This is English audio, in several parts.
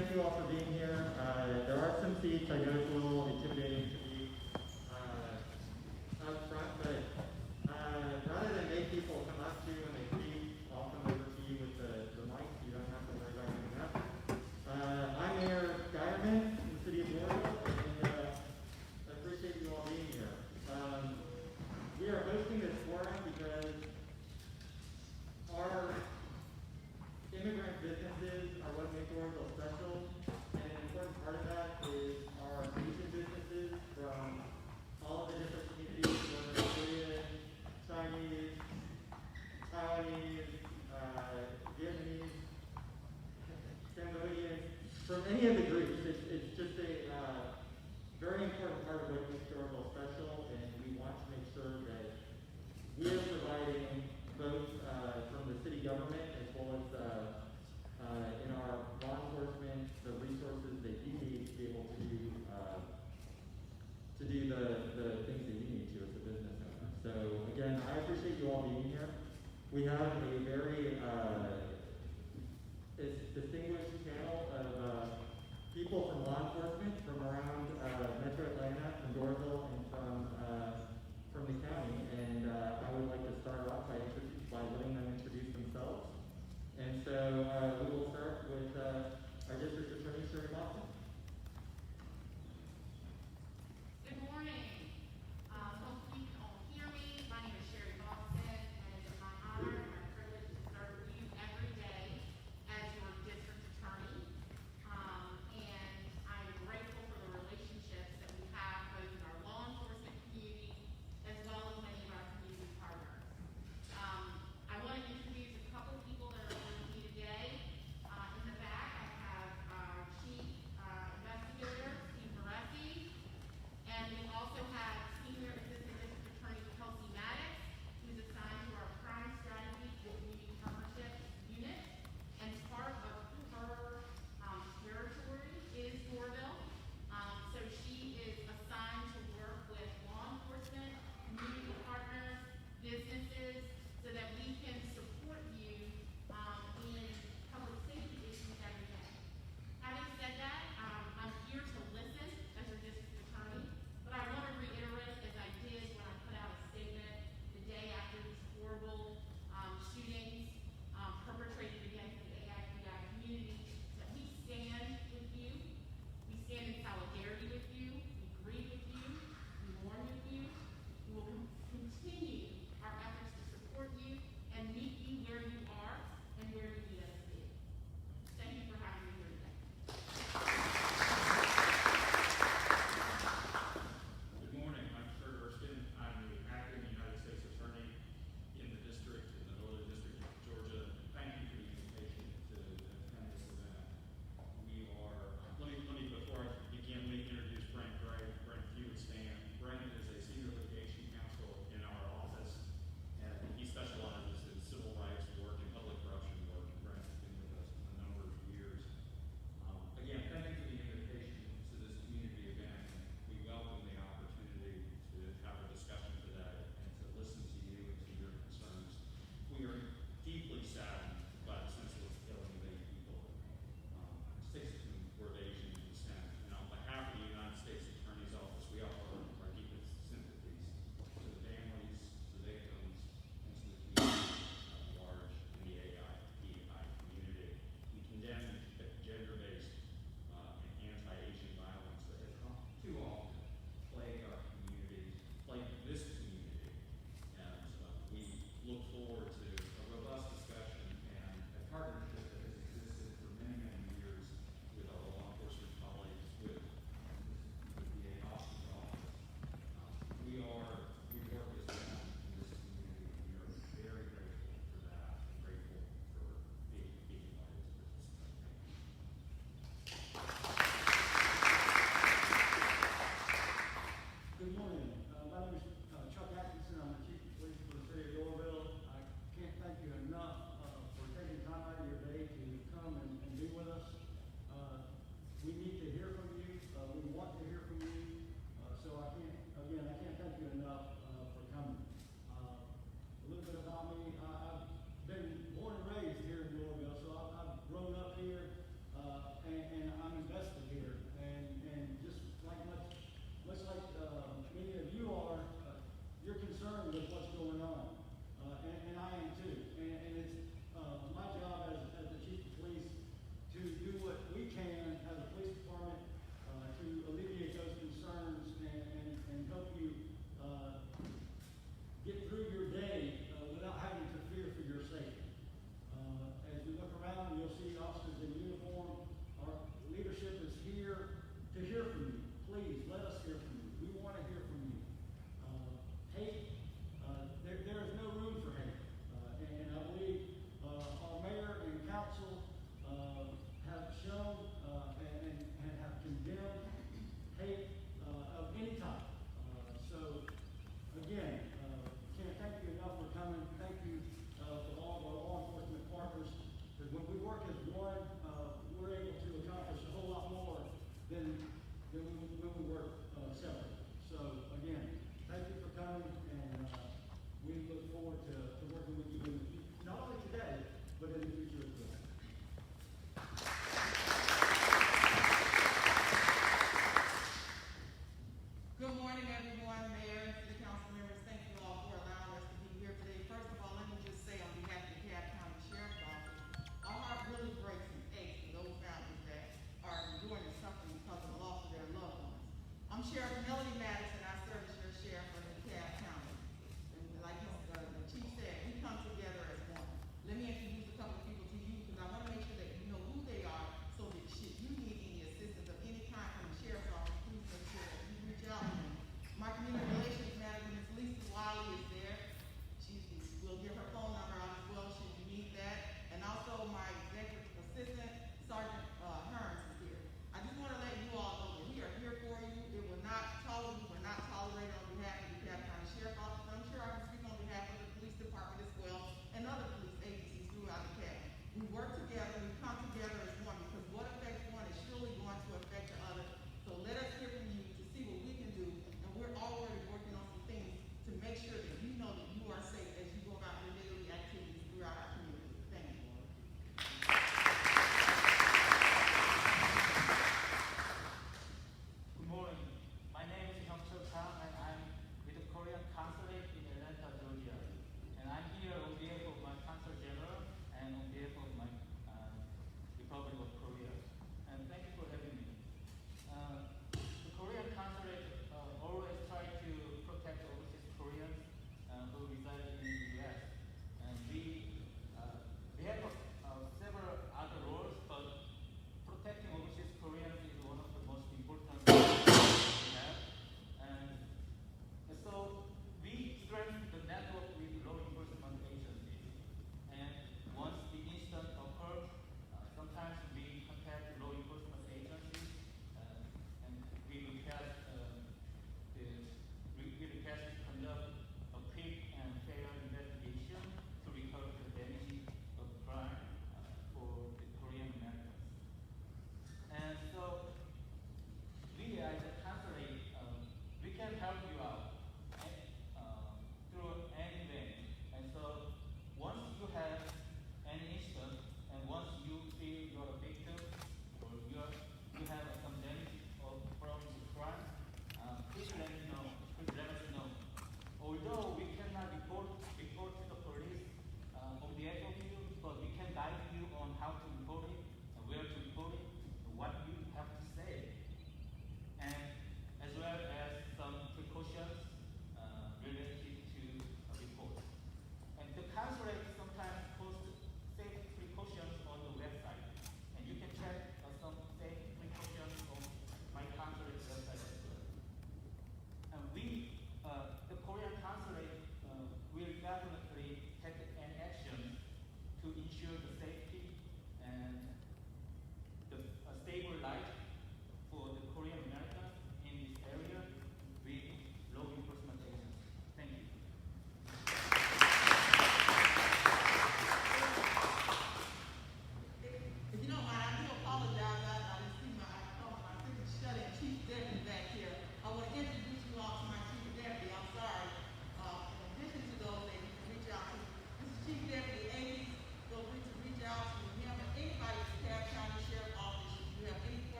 thank you all for being here. There are some seats. I know it's a little intimidating to be up front, but rather than make people come up to you when they speak, I'll come over to you with the mic. You don't have to worry about coming up. I'm Mayor Geierman in the city of Doraville, and I appreciate you all being here. We are hosting this forum because our immigrant businesses are what make Doraville special, and an important part of that is our Asian businesses from all of the different communities, whether it's Korean, Chinese, Taiwanese, Vietnamese, Cambodian, from any of the groups. It's just a very important part of what makes Doraville special, and we want to make sure that we are providing both from the city government as well as in our law enforcement the resources that you need to be able to do the things that you need to as a business owner. So again, I appreciate you all being here. We have a very distinguished panel of people from law enforcement from around Metro Atlanta, from Doraville, and from the county. And I would like to start off by letting them introduce themselves. And so we will start with our district attorney, Sherry Boston. Good morning. Hopefully you can all hear me. My name is Sherry Boston, and it's my honor and my privilege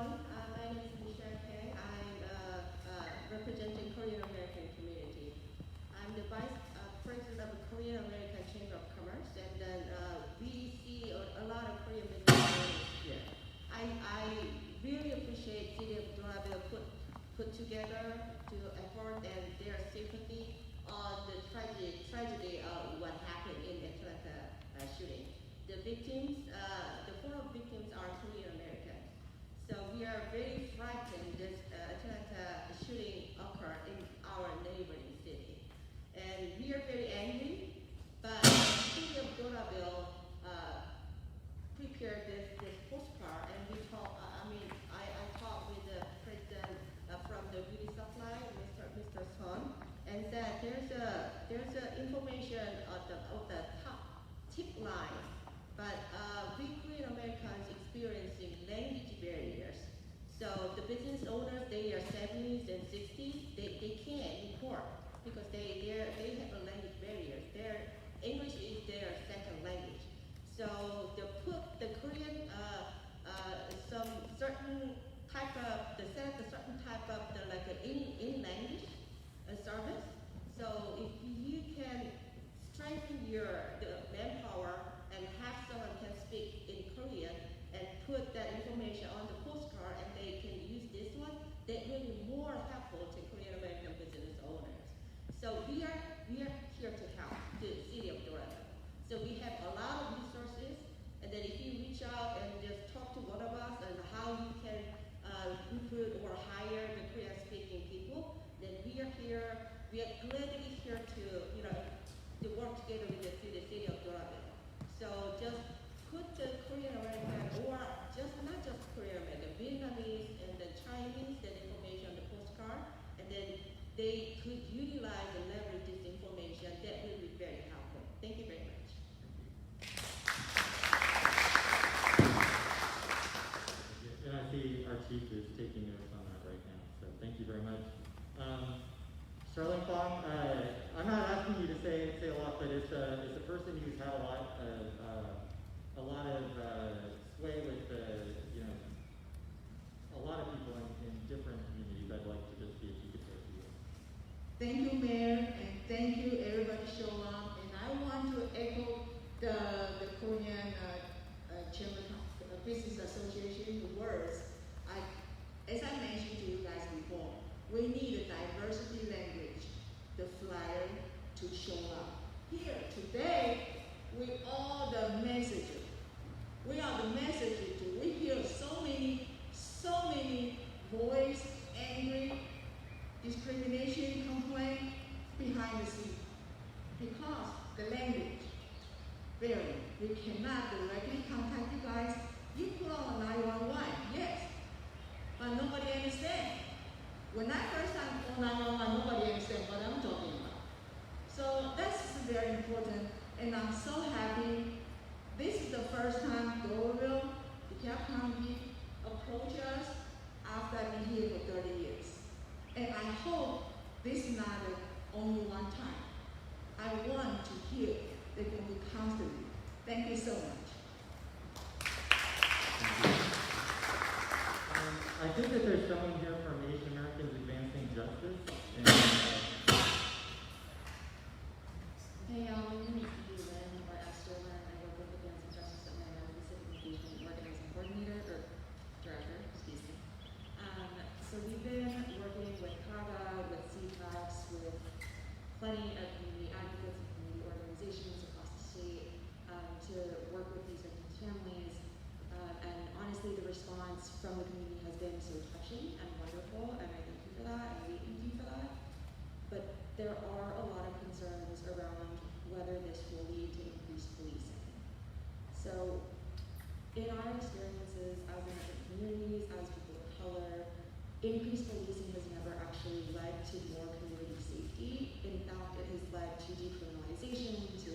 everyone. My name is Kang. I'm representing Korean American community. I'm the vice president of the Korean American Chamber of Commerce, and then we see a lot of Korean business owners here. I really appreciate City of Doraville put together to effort and their sympathy on the tragedy of what happened in the Atlanta shooting. The victims, the 4 victims are Korean American. So we are very frightened this Atlanta shooting occurred in our neighboring city. And we are very angry, but the City of Doraville prepared this postcard, and we talked, I talked with the president from the beauty supply, Mr. Son, and said there's a information of the top tip line, but we Korean Americans experiencing language barriers. So the business owners, they are 70s and 60s, they can't report because they have a language barrier. Their English is their second language. So the Korean some certain type of in language service. So if you can strengthen the manpower and have someone can speak in Korean and put that information on the postcard and they can use this one, that will be more helpful to Korean American business owners. So we are here to help the City of Doraville. So we have a lot of resources, and then if you reach out and just talk to one of us and how you can recruit or hire the Korean speaking people, then we are here. We are gladly here to work together with the City of Doraville. So just put the Korean American, or not just Korean American, Vietnamese and the Chinese, that information on the postcard, and then they could utilize and leverage this information. That will be very helpful. Thank you very much. And I see our chief is taking notes on that right now, so thank you very much. Charlotte Kang, I'm not asking you to say a lot, but it's a person who's had a lot of sway with a lot of people in different communities. I'd like to just see if you could say a few words. Thank you, Mayor, and thank you everybody show up. And I want to echo the Korean Chamber Business Association words. As I mentioned to you guys before, we need a diversity language, the flyer to show up. Here today, we are the messenger. We are the messenger too. We hear so many voice, angry, discrimination complaint behind the scene. Because the language vary. We cannot directly contact you guys. You put on 911, yes, but nobody understands. When I first time call 911, nobody understands what I'm talking about. So that's very important, and I'm so happy. This is the first time Doraville, DeKalb County, approached us after I've been here for 30 years. And I hope this is not only one time. I want to hear they're going to be constantly. Thank you so much. I think that there's someone here from Asian Americans Advancing Justice. And, Hey, my name is Lynn, or Esther Lynn. I work with Advancing Justice at my Pacific Engagement Organizing Coordinator, or Director, excuse me. So we've been working with CAGA, with CTAX, with plenty of community advocates and community organizations across the state to work with these victims' families. And honestly, the response from the community has been so touching and wonderful, and I thank you for that, and we thank you for that. But there are a lot of concerns around whether this will lead to increased policing. So, in our experiences as immigrant communities, as people of color, increased policing has never actually led to more community safety. In fact, it has led to decriminalization, to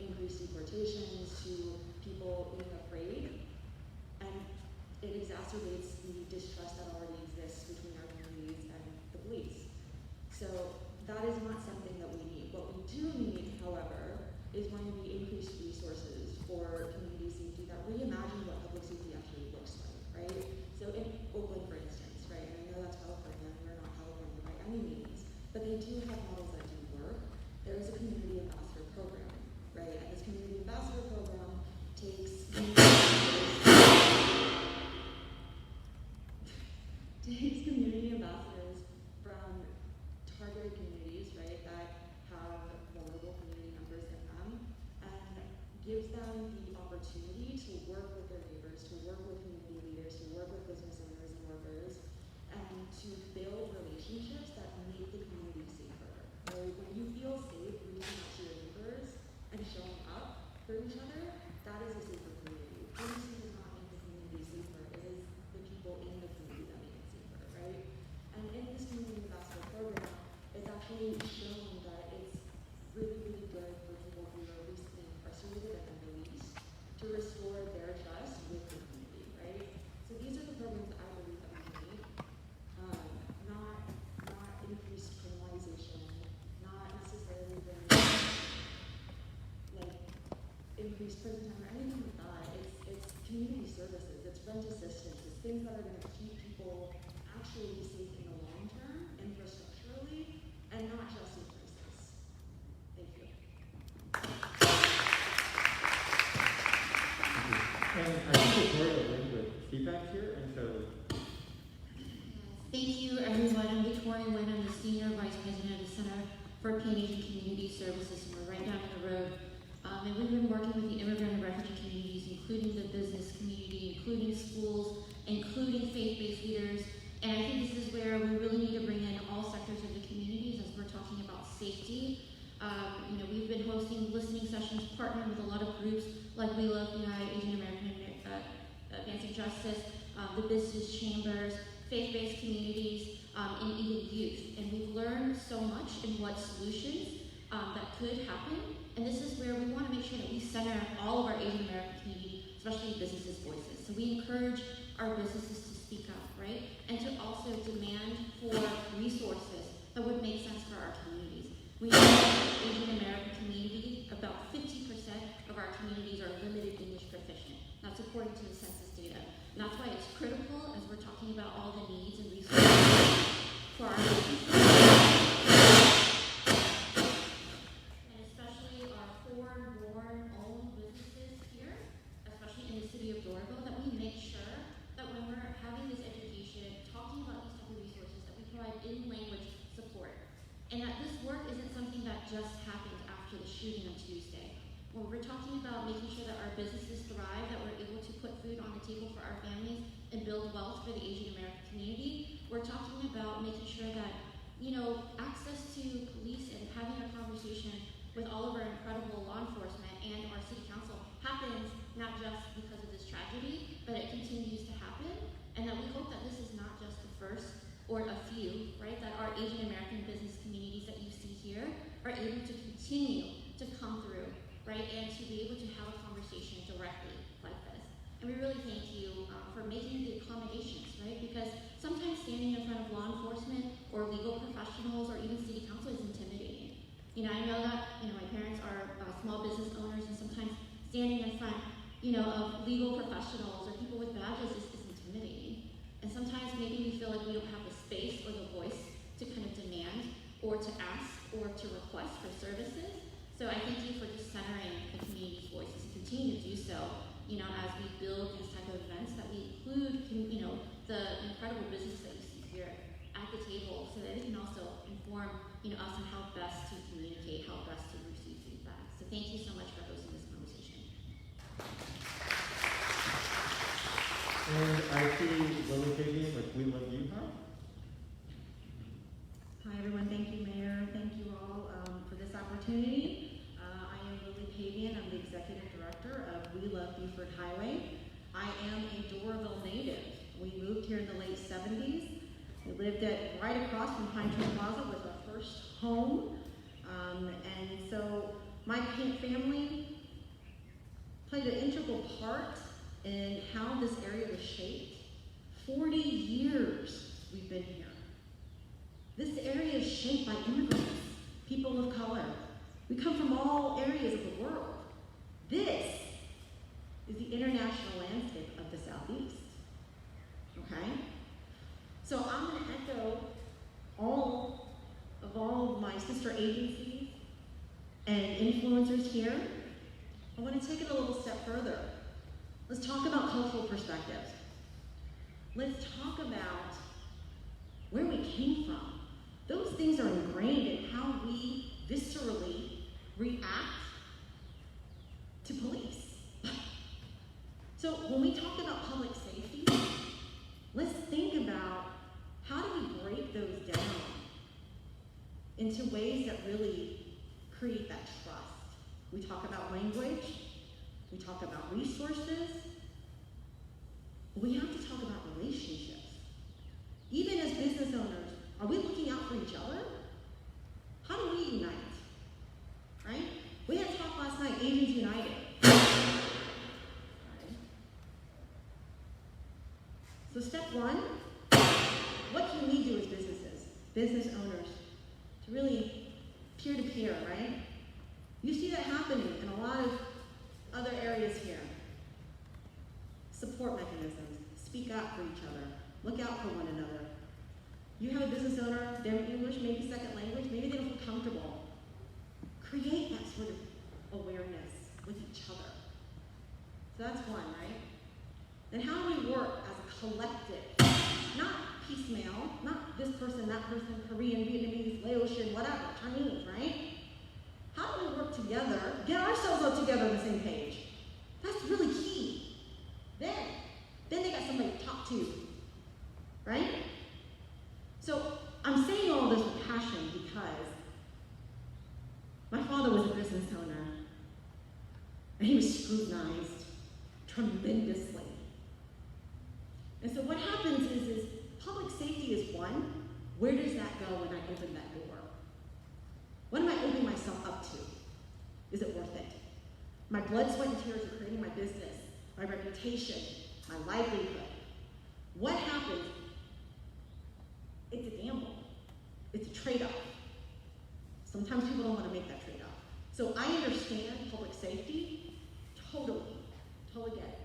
increased deportations, to people being afraid, and it exacerbates the distrust that already exists between our communities and the police. So that is not something that we need. What we do need, however, is going to be increased resources for community safety that reimagine what public safety actually looks like, right? So in takes community ambassadors from targeted communities, right, that have vulnerable community members in them, and gives them the opportunity to work with their neighbors, to work with community leaders, to work with business owners and workers, and to build relationships that make the community safer. Right? When you feel safe reaching out to your neighbors and showing up for each other, that is a safer community. Policing does not make the community safer. It is the people in the community that make it safer, right? And in this community ambassador program, it's actually shown that it's really, really good for people who are recently incarcerated and then released to restore their trust with the community, right? So these are the programs that I believe that we need. Not increased criminalization, not necessarily like increased prison time or anything like that. It's community services, it's rent assistance, it's things that are going to keep people actually safe in the long term, infrastructurally, and not just in crisis. Thank you. And I think Victoria linked with CPAC here, and so Thank you, everyone. I'm Victoria Nguyen. I'm the Senior Vice President of the Center for Pan Asian Community Services, and we're right down the road. And we've been working with the immigrant and refugee communities, including the business community, including schools, including faith-based leaders. And I think this is where we really need to bring in all sectors of the communities as we're talking about safety. We've been hosting listening sessions, partnering with a lot of groups like We Love Unite, Asian American Advancing Justice, the business chambers, faith-based communities, and even youth. And we've learned so much in what solutions that could happen. And this is where we want to make sure that we center all of our Asian American community, especially businesses' voices. So we encourage our businesses to speak up, right? And to also demand for resources that would make sense for our communities. We know that the Asian American community, about 50% of our communities are limited English proficient. That's according to the census data. And that's why it's critical as we're talking about all the needs and resources for our businesses. And especially our foreign-born owned businesses here, especially in the city of Doraville, that we make sure that when we're having this education, talking about these type of resources, that we provide in-language support. And that this work isn't something that just happened after the shooting on Tuesday. When we're talking about making sure that our businesses thrive, that we're able to put food on the table for our families and build wealth for the Asian American community, we're talking about making sure that, access to police and having a conversation with all of our incredible law enforcement and our city council happens not just because of this tragedy, but it continues to happen, and that we hope that this is not just the first or a few, right, that our Asian American business communities that you see here are able to continue to come through, right, and to be able to have a conversation directly like this. And we really thank you for making the accommodations, right, because sometimes standing in front of law enforcement or legal professionals or even city council is intimidating. I know that, my parents are small business owners, and sometimes standing in front, of legal professionals or people with badges is intimidating. And sometimes maybe we feel like we don't have the space or the voice to kind of demand or to ask or to request for services. So I thank you for just centering the community's voices and continue to do so, as we build these type of events, that we include, the incredible business that you see here at the table, so that it can also inform, us on how best to communicate, how best to receive feedback. So thank you so much for hosting this conversation. and I see Lily Fabian with We Love Utah. Hi everyone, thank you Mayor, thank you all for this opportunity. I am Lily Pavian, I'm the Executive Director of We Love Beaufort Highway. I am a Doraville native. We moved here in the late 70s. We lived right across from Pine Tree Plaza was our first home. And so my family played an integral part in how this area was shaped. 40 years we've been here. This area is shaped by immigrants, people of color. We come from all areas of the world. This is the international landscape of the Southeast, okay? So I'm gonna echo all of my sister agencies and influencers here. I wanna take it a little step further. Let's talk about cultural perspectives. Let's talk about where we came from. Those things are ingrained in how we viscerally react to police. So when we talk about public safety, let's think about how do we break those down into ways that really create that trust. We talk about language, we talk about resources, we have to talk about relationships. Even as business owners, are we looking out for each other? How do we unite? Right? We had a talk last night, Asians United. Right. So step one, what can we do as business owners, to really peer-to-peer, right? You see that happening in a lot of other areas here. Support mechanisms, speak up for each other, look out for one another. You have a business owner, their English may be second language, maybe they don't feel comfortable. Create that sort of awareness with each other. So that's one, right? Then how do we work as a collective? Not piecemeal, not this person, that person, Korean, Vietnamese, Laotian, whatever, Chinese, right? How do we work together, get ourselves up together on the same page? That's really key. Then they got somebody to talk to, right? So I'm saying all this with passion because my father was a business owner, and he was scrutinized tremendously. And so what happens is public safety is one. Where does that go when I open that door? What am I opening myself up to? Is it worth it? My blood, sweat, and tears are creating my business, my reputation, my livelihood. What happens? It's a gamble. It's a trade-off. Sometimes people don't want to make that trade-off. So I understand public safety, totally get it.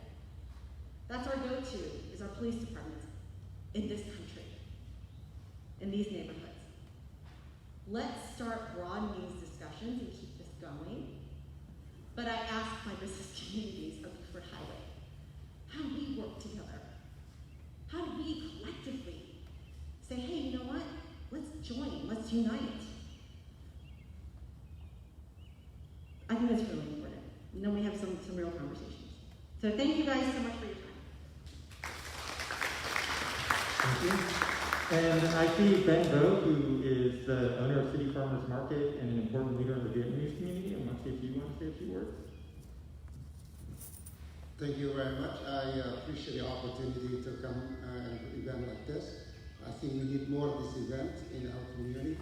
That's our go-to, is our police departments in this country, in these neighborhoods. Let's start broadening these discussions and keep this going. But I ask my business communities of Beaufort Highway, how do we work together? How do we collectively say, hey, you know what? Let's join, let's unite. I think that's really important. And then we have some real conversations. So thank you guys so much for your time. Thank you. And I see Ben Vo, who is the owner of City Farmers Market and an important leader in the Vietnamese community. I want to see if you want to say a few words. Thank you very much. I appreciate the opportunity to come at an event like this. I think we need more of this event in our community.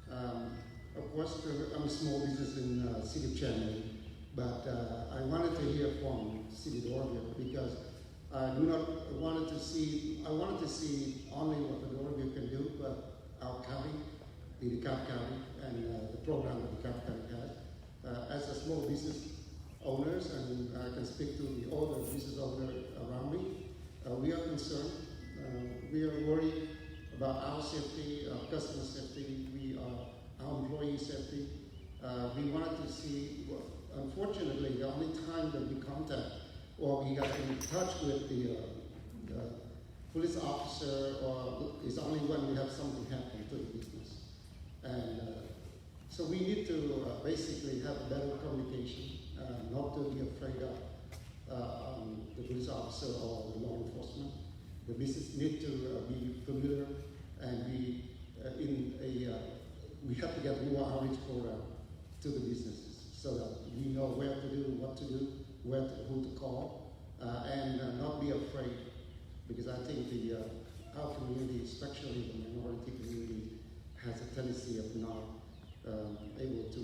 Of course, I'm a small business in the city of Chennai, but I wanted to hear from City Doraville because I wanted to see only what the Doraville can do, but our county, the DeKalb County, and the program that DeKalb County has. As a small business owners, and I can speak to the other business owners around me, we are concerned. We are worried about our safety, our customer safety, our employee safety. We wanted to see, unfortunately, the only time that we contact or we got in touch with the police officer is only when we have something happen to the business. And so we need to basically have better communication, not to be afraid of the police officer or the law enforcement. The business need to be familiar and be we have to get more outreach program to the businesses so that we know where to do, what to do, who to call, and not be afraid, because I think our community, especially the minority community, has a tendency of not able to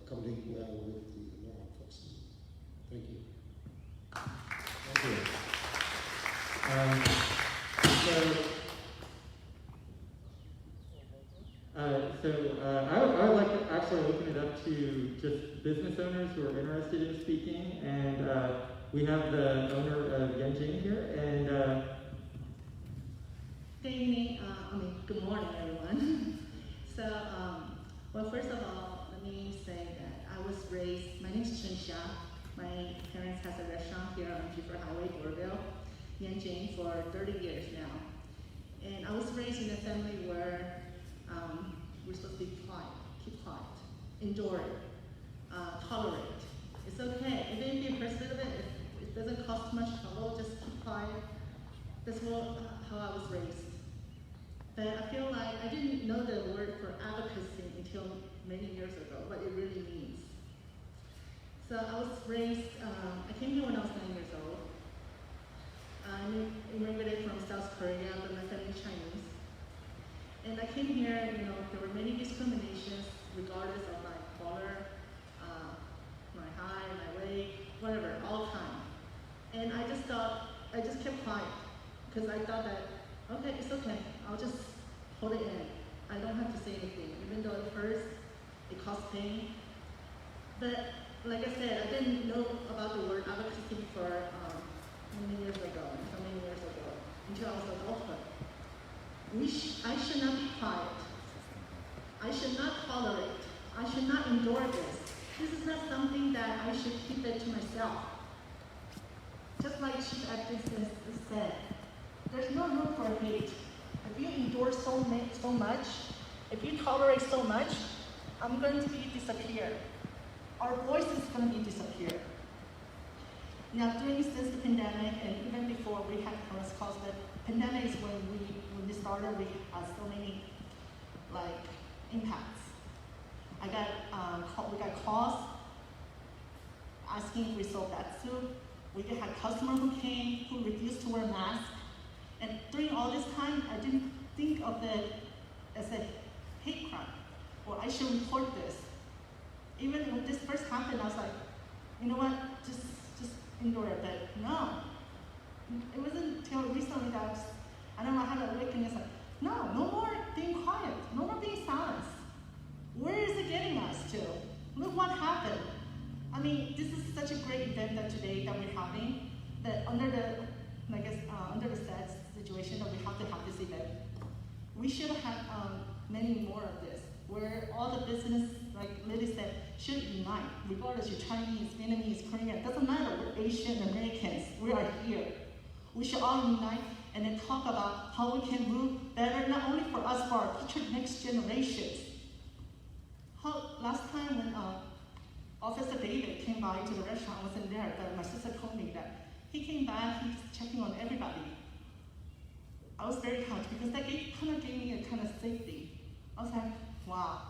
communicate well with the law enforcement. Thank you. Thank you. I would like to actually open it up to just business owners who are interested in speaking, and we have the owner of Yenjing here, and Good evening, good morning, everyone. So, well, first of all, let me say that I was raised, my name is Chen Xia. My parents has a restaurant here on Beaufort Highway, Doraville, Yenjing, for 30 years now. And I was raised raised in a family where we're supposed to be quiet, keep quiet, endure it, tolerate. It's okay. Even if you're pursuit of it, if it doesn't cost much trouble, just keep quiet. That's how I was raised. But I feel like I didn't know the word for advocacy until many years ago, what it really means. So I was raised, I came here when I was 9 years old. I immigrated from South Korea, but my family is Chinese. And I came here, there were many discriminations regardless of my color, my height, my weight, whatever, all the time. And I just kept quiet, because I thought that, okay, it's okay, I'll just hold it in. I don't have to say anything, even though it hurts, it causes pain. But like I said, I didn't know about the word advocacy for many years ago, until I was adulthood. I should not be quiet. I should not tolerate. I should not endure this. This is not something that I should keep it to myself. Just like Chief Atkinson said, there's no room for hate. If you endure so much, if you tolerate so much, I'm going to be disappeared. Our voice is going to be disappeared. Now, since the pandemic, and even before we had close calls, but pandemic is when we started, we had so many impacts. We got calls asking if we sold that soup. We had customers who came who refused to wear masks. And during all this time, I didn't think of it as a hate crime, or I should report this. Even when this first happened, I was like, you know what, just endure it. But no, it wasn't until recently that I had an awakening. Like, no more being quiet, no more being silent. Where is it getting us to? Look what happened. I mean, this is such a great event that today that we're having, that under the sad situation that we have to have this event, we should have many more of this, where all the business, like Lily said, should unite, regardless you're Chinese, Vietnamese, Korean, it doesn't matter, we're Asian Americans, we are here. We should all unite and then talk about how we can move better, not only for us, for our future next generations. Last time when Officer David came by to the restaurant, I wasn't there, but my sister told me that he came back, he's checking on everybody. I was very touched because that kind of gave me a kind of safety. I was like, wow,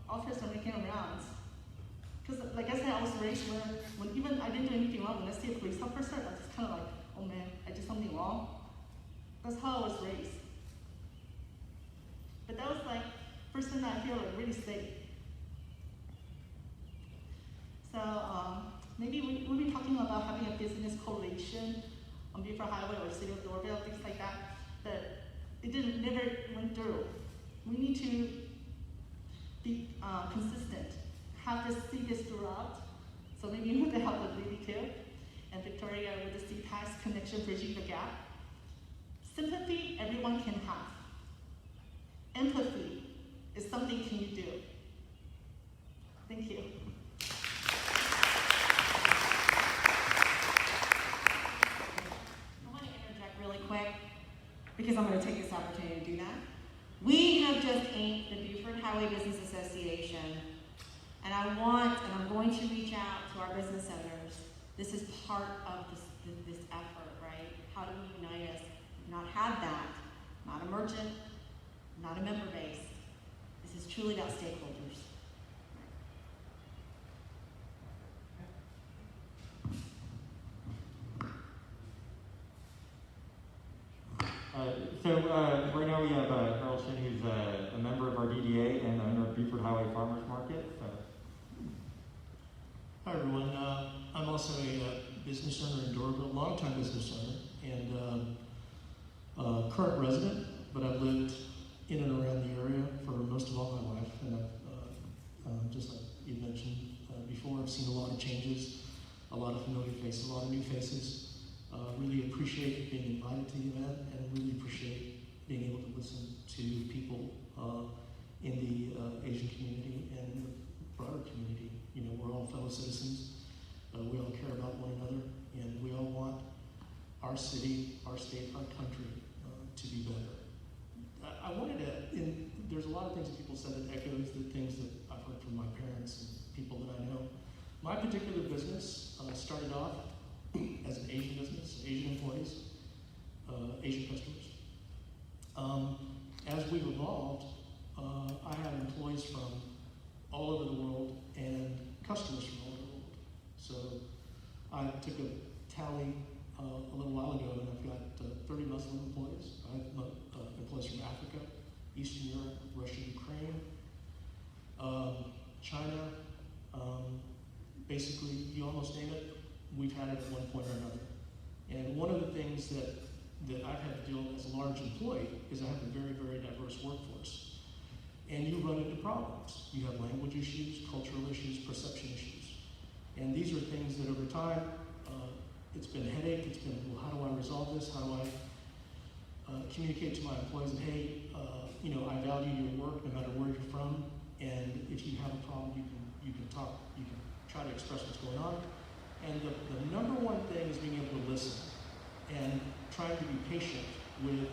officers are making rounds. Because like I said, I was raised when even I didn't do anything wrong, when I see a police officer, I was just kind of like, oh man, I did something wrong. That's how I was raised. But that was first time I feel really safe. So maybe we'll be talking about having a business coalition on Beaufort Highway or City of Doraville, things like that, but it never went through. We need to be consistent, have to see this throughout. So maybe with the help of Lily too, and Victoria with the CPAS connection bridging the gap. Sympathy, everyone can have. Empathy is something can you do. Thank you. Because I'm going to take this opportunity to do that. We have just inked the Beaufort Highway Business Association, and I'm going to reach out to our business owners. This is part of this effort, right? How do we unite us? We've not had that. Not a merchant, not a member base. This is truly about stakeholders. Right now we have Erskine, who's a member of our DDA and the owner of Beaufort Highway Farmers Market. Hi everyone, I'm also a business owner in Doraville, longtime business owner, and current resident, but I've lived in and around the area for most of all my life, and I've, just like you mentioned before, I've seen a lot of changes, a lot of familiar faces, a lot of new faces. Really appreciate being invited to the event, and really appreciate being able to listen to people in the Asian community and in the broader community. We're all fellow citizens. We all care about one another, and we all want our city, our state, our country to be better. lot of things that people said that echoes the things that I've heard from my parents and people that I know. My particular business started off as an Asian business, Asian employees, Asian customers. As we've evolved, I have employees from all over the world and customers from all over the world. So I took a tally a little while ago, and I've got 30 Muslim employees. I have employees from Africa, Eastern Europe, Russia, Ukraine, China. Basically, you almost name it, we've had it at one point or another. And one of the things that I've had to deal with as a large employee is I have a very, very diverse workforce. And you run into problems. You have language issues, cultural issues, perception issues. And these are things that over time, it's been a headache. It's been, well, how do I resolve this? How do I communicate to my employees that, hey, I value your work no matter where you're from, and if you have a problem, you can talk, you can try to express what's going on. And the number one thing is being able to listen and trying to be patient with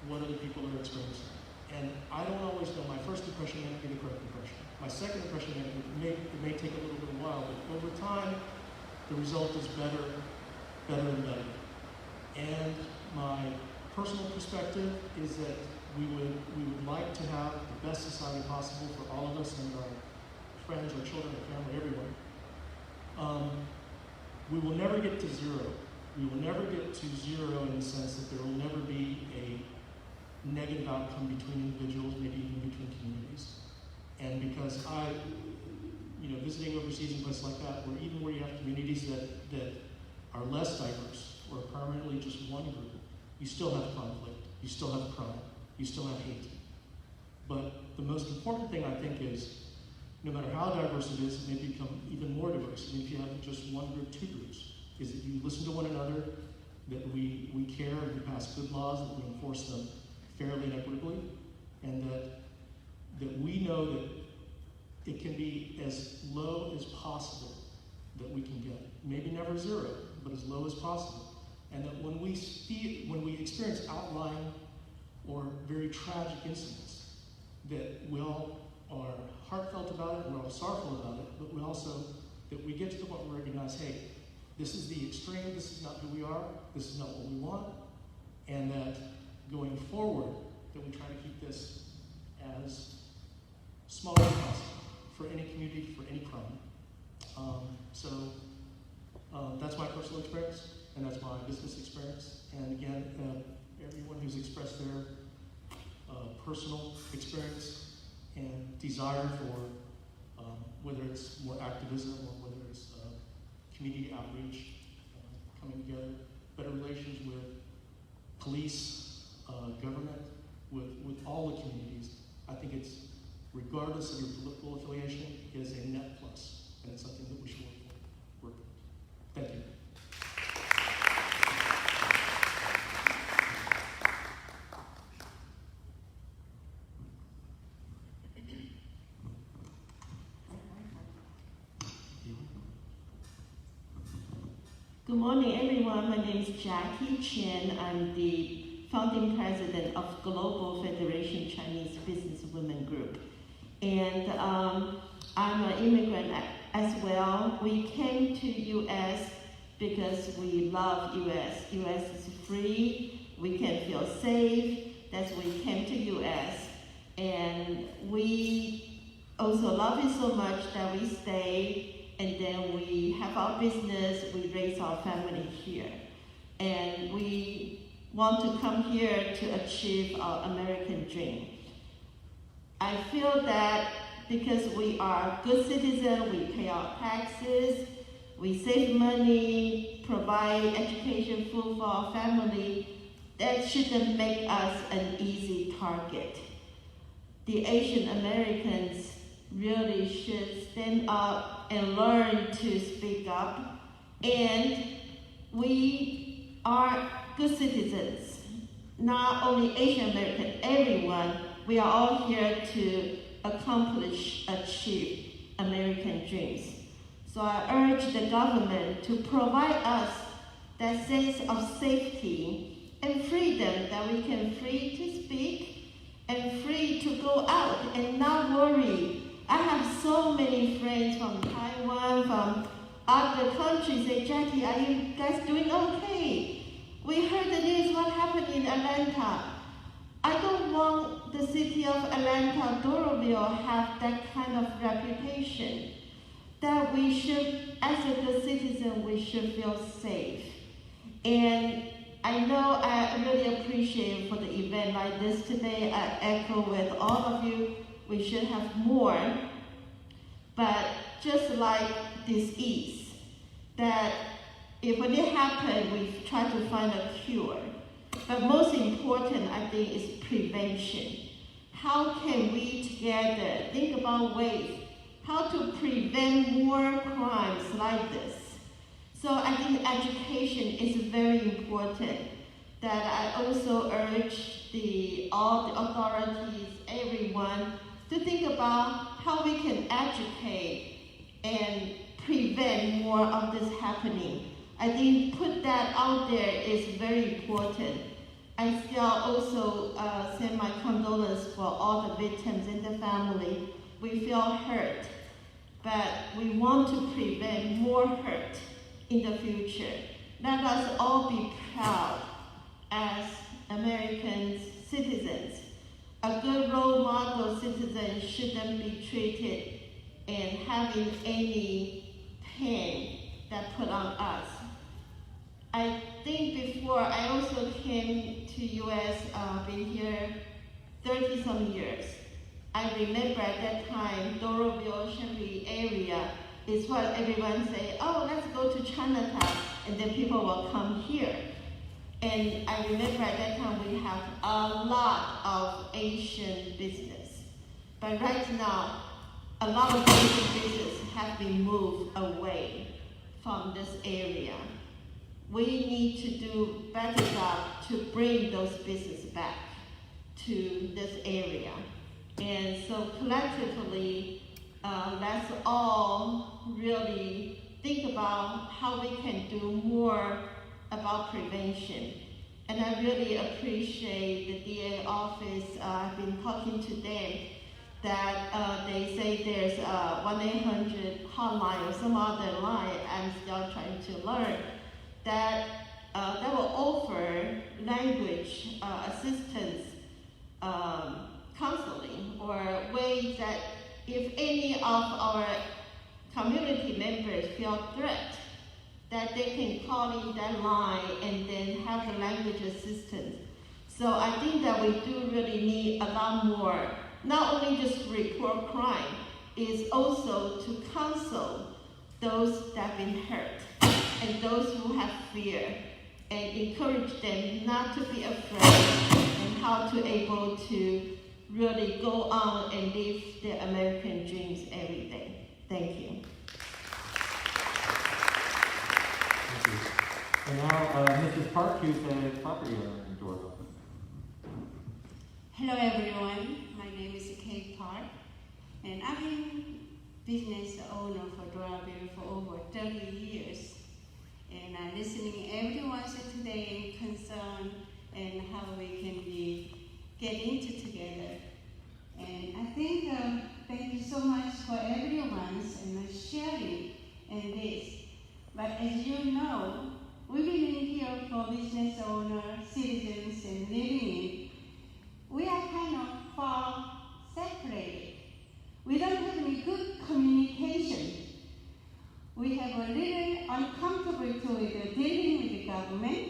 what other people are experiencing. And I don't always know. My first impression may not be the correct impression. My second impression it may take a little bit of a while, but over time, the result is better and better. And my personal perspective is that we would like to have the best society possible for all of us and our friends, our children, our family, everyone. We will never get to zero. We will never get to zero in the sense that there will never be a negative outcome between individuals, maybe even between communities. And because visiting overseas in places like that, where you have communities that are less diverse or permanently just one group, you still have conflict, you still have crime, you still have hate. But the most important thing, I think, is no matter how diverse it is, it may become even more diverse. And if you have just one group, two groups, is that you listen to one another, that we care and we pass good laws, that we enforce them fairly and equitably, and that we know that it can be as low as possible that we can get. Maybe never zero, but as low as possible. And that when we experience outlying or very tragic incidents, that we all are heartfelt about it, we're all sorrowful about it, but that we get to the point where we recognize, hey, this is the extreme, this is not who we are, this is not what we want, and that going forward, that we try to keep this as small as possible for any community, for any crime. That's my personal experience, and that's my business experience. And again, everyone who's expressed their personal experience and desire for whether it's more activism or whether it's community outreach, coming together, better relations with police, government, with all the communities. I think it's, regardless of your political affiliation, is a net plus, and it's something that we should work with. Thank you. Good morning, everyone. My name is Jackie Chen. I'm the founding president of Global Federation Chinese Business Women Group. And I'm an immigrant as well. We came to U.S. because we love U.S. U.S. is free. We can feel safe. That's why we came to U.S. And we also love it so much that we stay. And then we have our business, we raise our family here. And we want to come here to achieve our American dream. I feel that because we are good citizens, we pay our taxes, we save money, provide education, food for our family, that shouldn't make us an easy target. The Asian Americans really should stand up and learn to speak up. And we are good citizens, not only Asian American, everyone. We are all here to achieve American dreams. So I urge the government to provide us that sense of safety and freedom that we can free to speak and free to go out and not worry. I have so many friends from Taiwan, from other countries say, Jackie, are you guys doing okay? We heard the news what happened in Atlanta. I don't want the city of Atlanta, Doraville, have that kind of reputation. That we should, as a good citizen, we should feel safe. And I know I really appreciate for the event like this today. I echo with all of you, we should have more. But just like disease, that if when it happens, we try to find a cure. But most important, I think, is prevention. How can we together think about ways how to prevent more crimes like this? So I think education is very important. That I also urge all the authorities, everyone, to think about how we can educate and prevent more of this happening. I think put that out there is very important. I still also send my condolences for all the victims and the family. We feel hurt, but we want to prevent more hurt in the future. Let us all be proud as American citizens. A good role model citizen shouldn't be treated and having any pain that put on us. I think before I also came to US, been here 30 some years. I remember at that time, Doraville, Sheriff area is what everyone say, oh, let's go to Chinatown, and then people will come here. And I remember at that time we have a lot of Asian business. But right now, a lot of Asian business have been moved away from this area. We need to do better job to bring those business back to this area. And so collectively, let's all really think about how we can do more about prevention. And I really appreciate the DA office. I've been talking to them that they say there's a 1-800 hotline or some other line. I'm still trying to learn that will offer language assistance counseling, or ways that if any of our community members feel threat, that they can call in that line and then have the language assistance. So I think that we do really need a lot more, not only just report crime, is also to counsel those that have been hurt and those who have fear, and encourage them not to be afraid and how to able to really go on and live their American dreams every day. Thank you. Thank you. And now, Mrs. Park, who's a property owner in Doraville. Hello everyone, my name is Kang Park, and I've been business owner for Doraville for over 30 years. And I'm listening everyone today in concern and how we can be getting together. And I think thank you so much for everyone's and sharing in this. But as you know, we've been in here for business owners, citizens, and living in. We are kind of far separated. We don't have any good communication. We have a little uncomfortable with dealing with the government.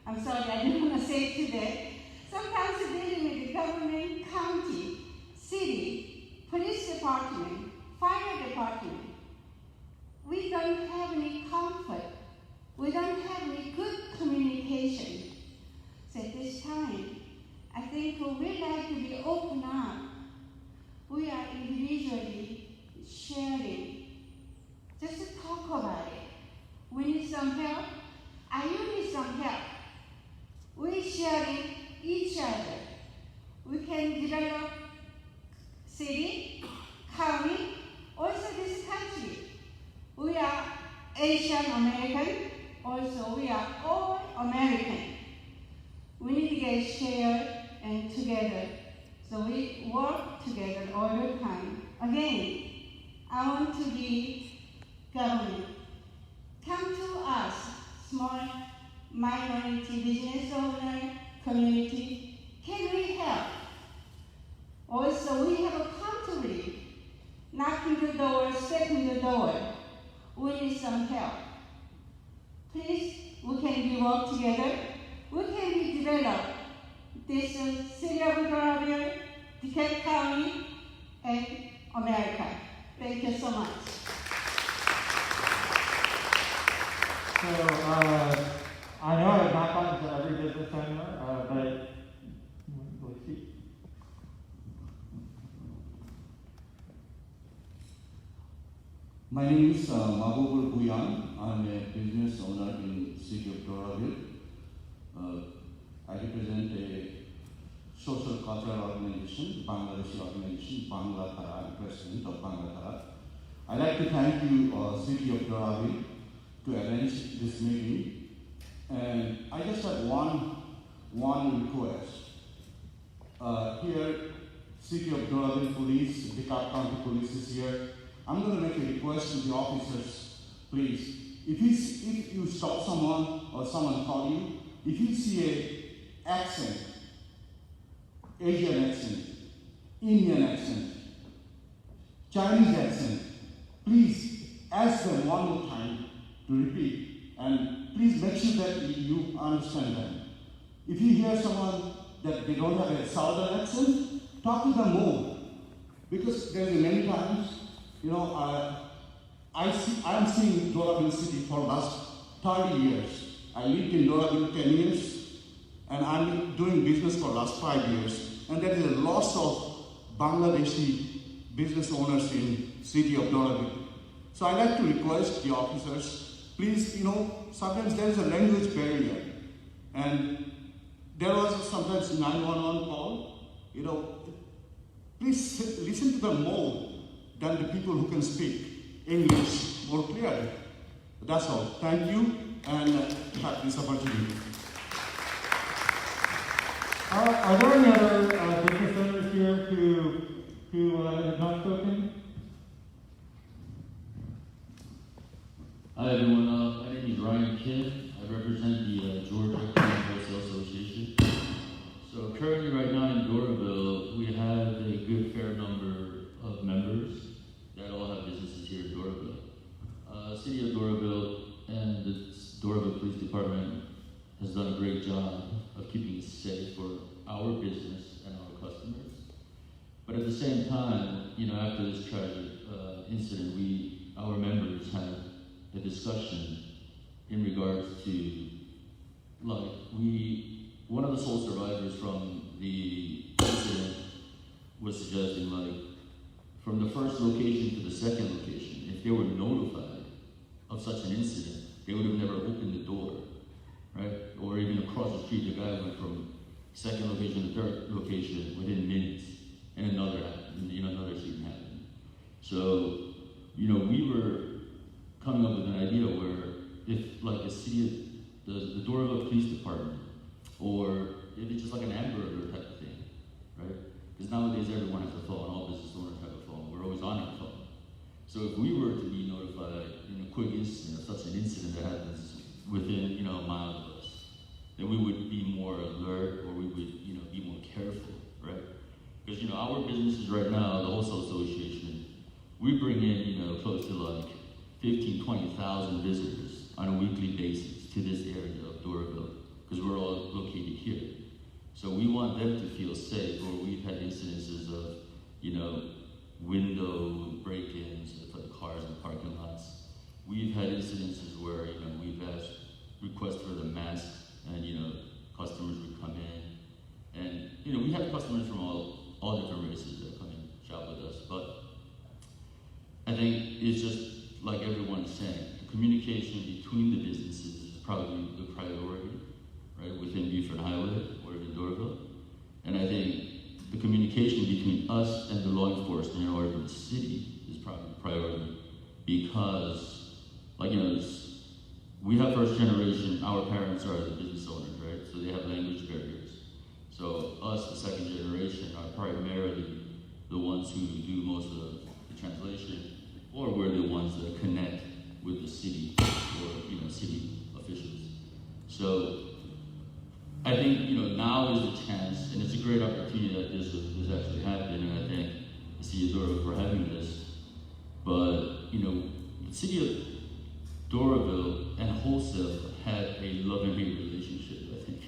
I'm sorry, I didn't want to say today. Sometimes dealing with the government, county, city, police department, fire department. We don't have any comfort. We don't have any good communication. So at this time, I think we like to be open up. We are individually sharing. Just to talk about it. We need some help. You need some help. We're sharing each other. We can develop city, county, also this country. We are Asian American, also we are all American. We need to get shared and together So we work together all the time. Again, I want to be government. Come to us, small minority business owner community. Can we help? Also, we have accountability. Knocking the door, stepping the door. We need some help. Please, we can work together. We can develop this city of Doraville, DeKalb County, and America. Thank you so much. So, I know I've not gotten to every business owner, but let's see. My name is Mabobul Buyan. I'm a business owner in the city of Doraville. I represent a social cultural organization, Bangladeshi organization, Banglatara. I'm president of Banglatara. I'd like to thank you, city of Doraville, to arrange this meeting. And I just have one request. Here, city of Doraville police, DeKalb County police is here. I'm going to make a request to the officers, please. If you stop someone or someone call you, if you see an accent, Asian accent, Indian accent, Chinese accent, please ask them one more time to repeat, and please make sure that you understand them. If you hear someone that they don't have a southern accent, talk to them more, because there's many times, I'm seeing Doraville City for last 30 years. I lived in Doraville 10 years, and I'm doing business for last 5 years. And there is a loss of Bangladeshi business owners in city of Doraville. So I like to request the officers, please, sometimes there is a language barrier. And there was sometimes 911 call, please listen to them more than the people who can speak English more clearly. That's all. Thank you, and have this opportunity. Are there any other business owners here who have not spoken? Hi everyone, my name is Ryan Kim. I represent the Georgia Korean Wholesale Association. So currently right now in Doraville, we have a good fair number of members that all have businesses here in Doraville. City of Doraville and the Doraville Police Department has done a great job of keeping it safe for our business and our customers. But at the same time, after this tragic incident, our members had a discussion in regards to, one of the sole survivors from the incident was suggesting, from the first location to the second location, if they were notified of such an incident, they would have never opened the door, right? Or even across the street, the guy went from second location to third location within minutes, and another happened, another shooting happened. So, we were coming up with an idea where if, the city, the Doraville Police Department, or if it's just like an Amber Alert type of thing, right? Because nowadays everyone has a phone, all business owners have a phone, we're always on our phone. So if we were to be notified in a quick instant of such an incident that happens within, a mile of us, then we would be more alert, or we would, be more careful, right? Because, our businesses right now, the Wholesale Association, we bring in, close to 15, 20,000 visitors on a weekly basis to this area of Doraville, because we're all located here. So we want them to feel safe, or we've had incidences of, window break-ins for the cars in parking lots. We've had incidences where, we've asked requests for the mask, and, customers would come in. And, we have customers from all different races that come and shop with us, but I think it's just like everyone is saying, the communication between the businesses is probably the priority, right, within Buford Highway or in Doraville. And I think the communication between us and the law enforcement or the city is probably the priority, because, we have first generation, our parents are the business owners, right? So they have language barriers. So us, the second generation, are primarily the ones who do most of the translation, or we're the ones that connect with the city or city officials. So I think now is the chance, and it's a great opportunity that this actually happened, and I thank the city of Doraville for having this. But the city of Doraville and wholesale had a love and hate relationship. I think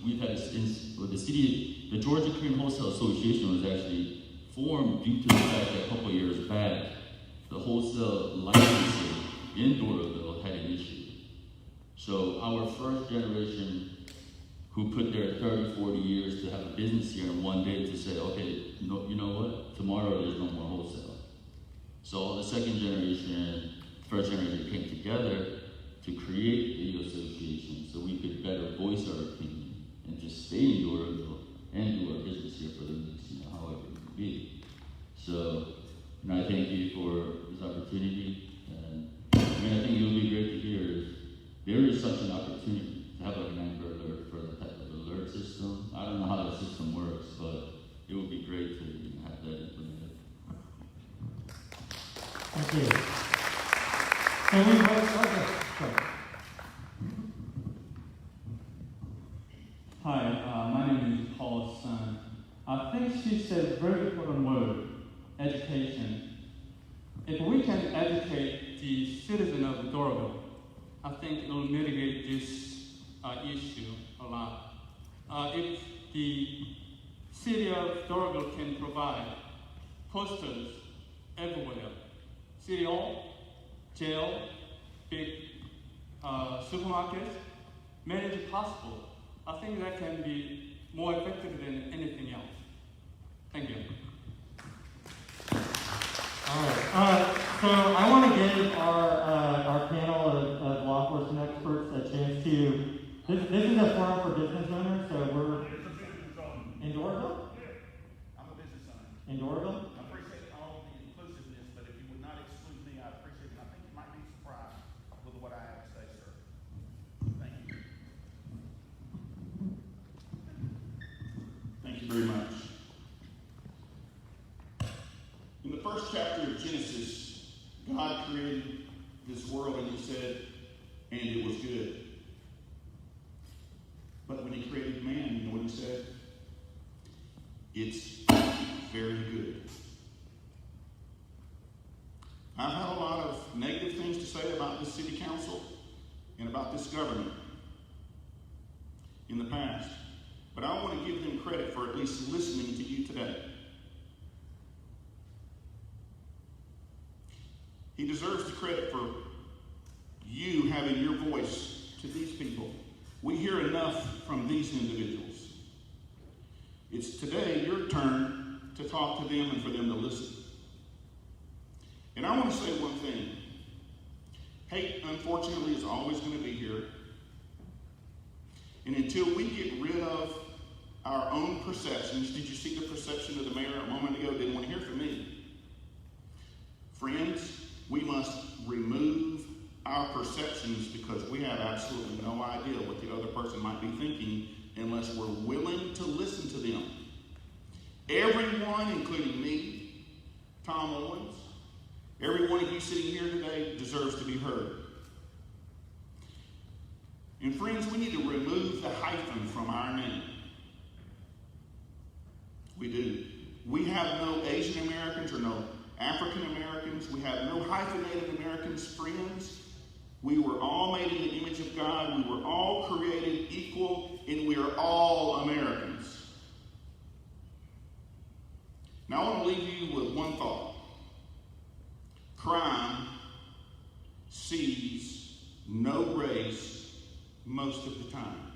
we've had the Georgia Korean Wholesale Association was actually formed due to the fact that a couple of years back, the wholesale licensing in Doraville had an issue. So our first generation, who put their 30, 40 years to have a business here, and one day to say, okay, no, you know what? Tomorrow there's no more wholesale. So the second generation, first generation came together to create the association so we could better voice our opinion and just stay in Doraville and do our business here for the next, however it may be. So, I thank you for this opportunity, and I think it would be great to hear if there is such an opportunity to have an Amber Alert for the type of alert system. I don't know how that system works, but it would be great to have that implemented. Thank you. And we Hi, my name is Paul's son. I think she said a very important word, education. If we can educate the citizen of Doraville, I think it will mitigate this issue a lot. If the city of Doraville can provide posters everywhere, city hall, jail, big supermarkets, made it possible. I think that can be more effective than anything else. Thank you. All right. So I want to give our panel of law enforcement experts a chance to. This is a forum for business owners, so we're in Doraville. Yeah, I'm a business owner. In Doraville. I appreciate all the inclusiveness, but if you would not exclude me, I appreciate it. I think you might be surprised with what I have to say, sir. Thank you. Thank you very much. In the first chapter of Genesis, God created this world and he said, and it was good. But when he created man, you know what he said? It's very good. I've had a lot of negative things to say about this city council and about this government in the past, but I want to give them credit for at least listening to you today. He deserves the credit for you having your voice to these people. We hear enough from these individuals. It's today your turn to talk to them and for them to listen. And I want to say one thing. Hate, unfortunately, is always going to be here. And until we get rid of our own perceptions, did you see the perception of the mayor a moment ago? Didn't want to hear from me. Friends, we must remove our perceptions because we have absolutely no idea what the other person might be thinking unless we're willing to listen to them. Everyone, including me, Tom Owens, every one of you sitting here today deserves to be heard. And friends, we need to remove the hyphen from our name. We do. We have no Asian Americans or no African Americans. We have no hyphenated Americans, friends. We were all made in the image of God. We were all created equal, and we are all Americans. Now I want to leave you with one thought. Crime sees no race most of the time.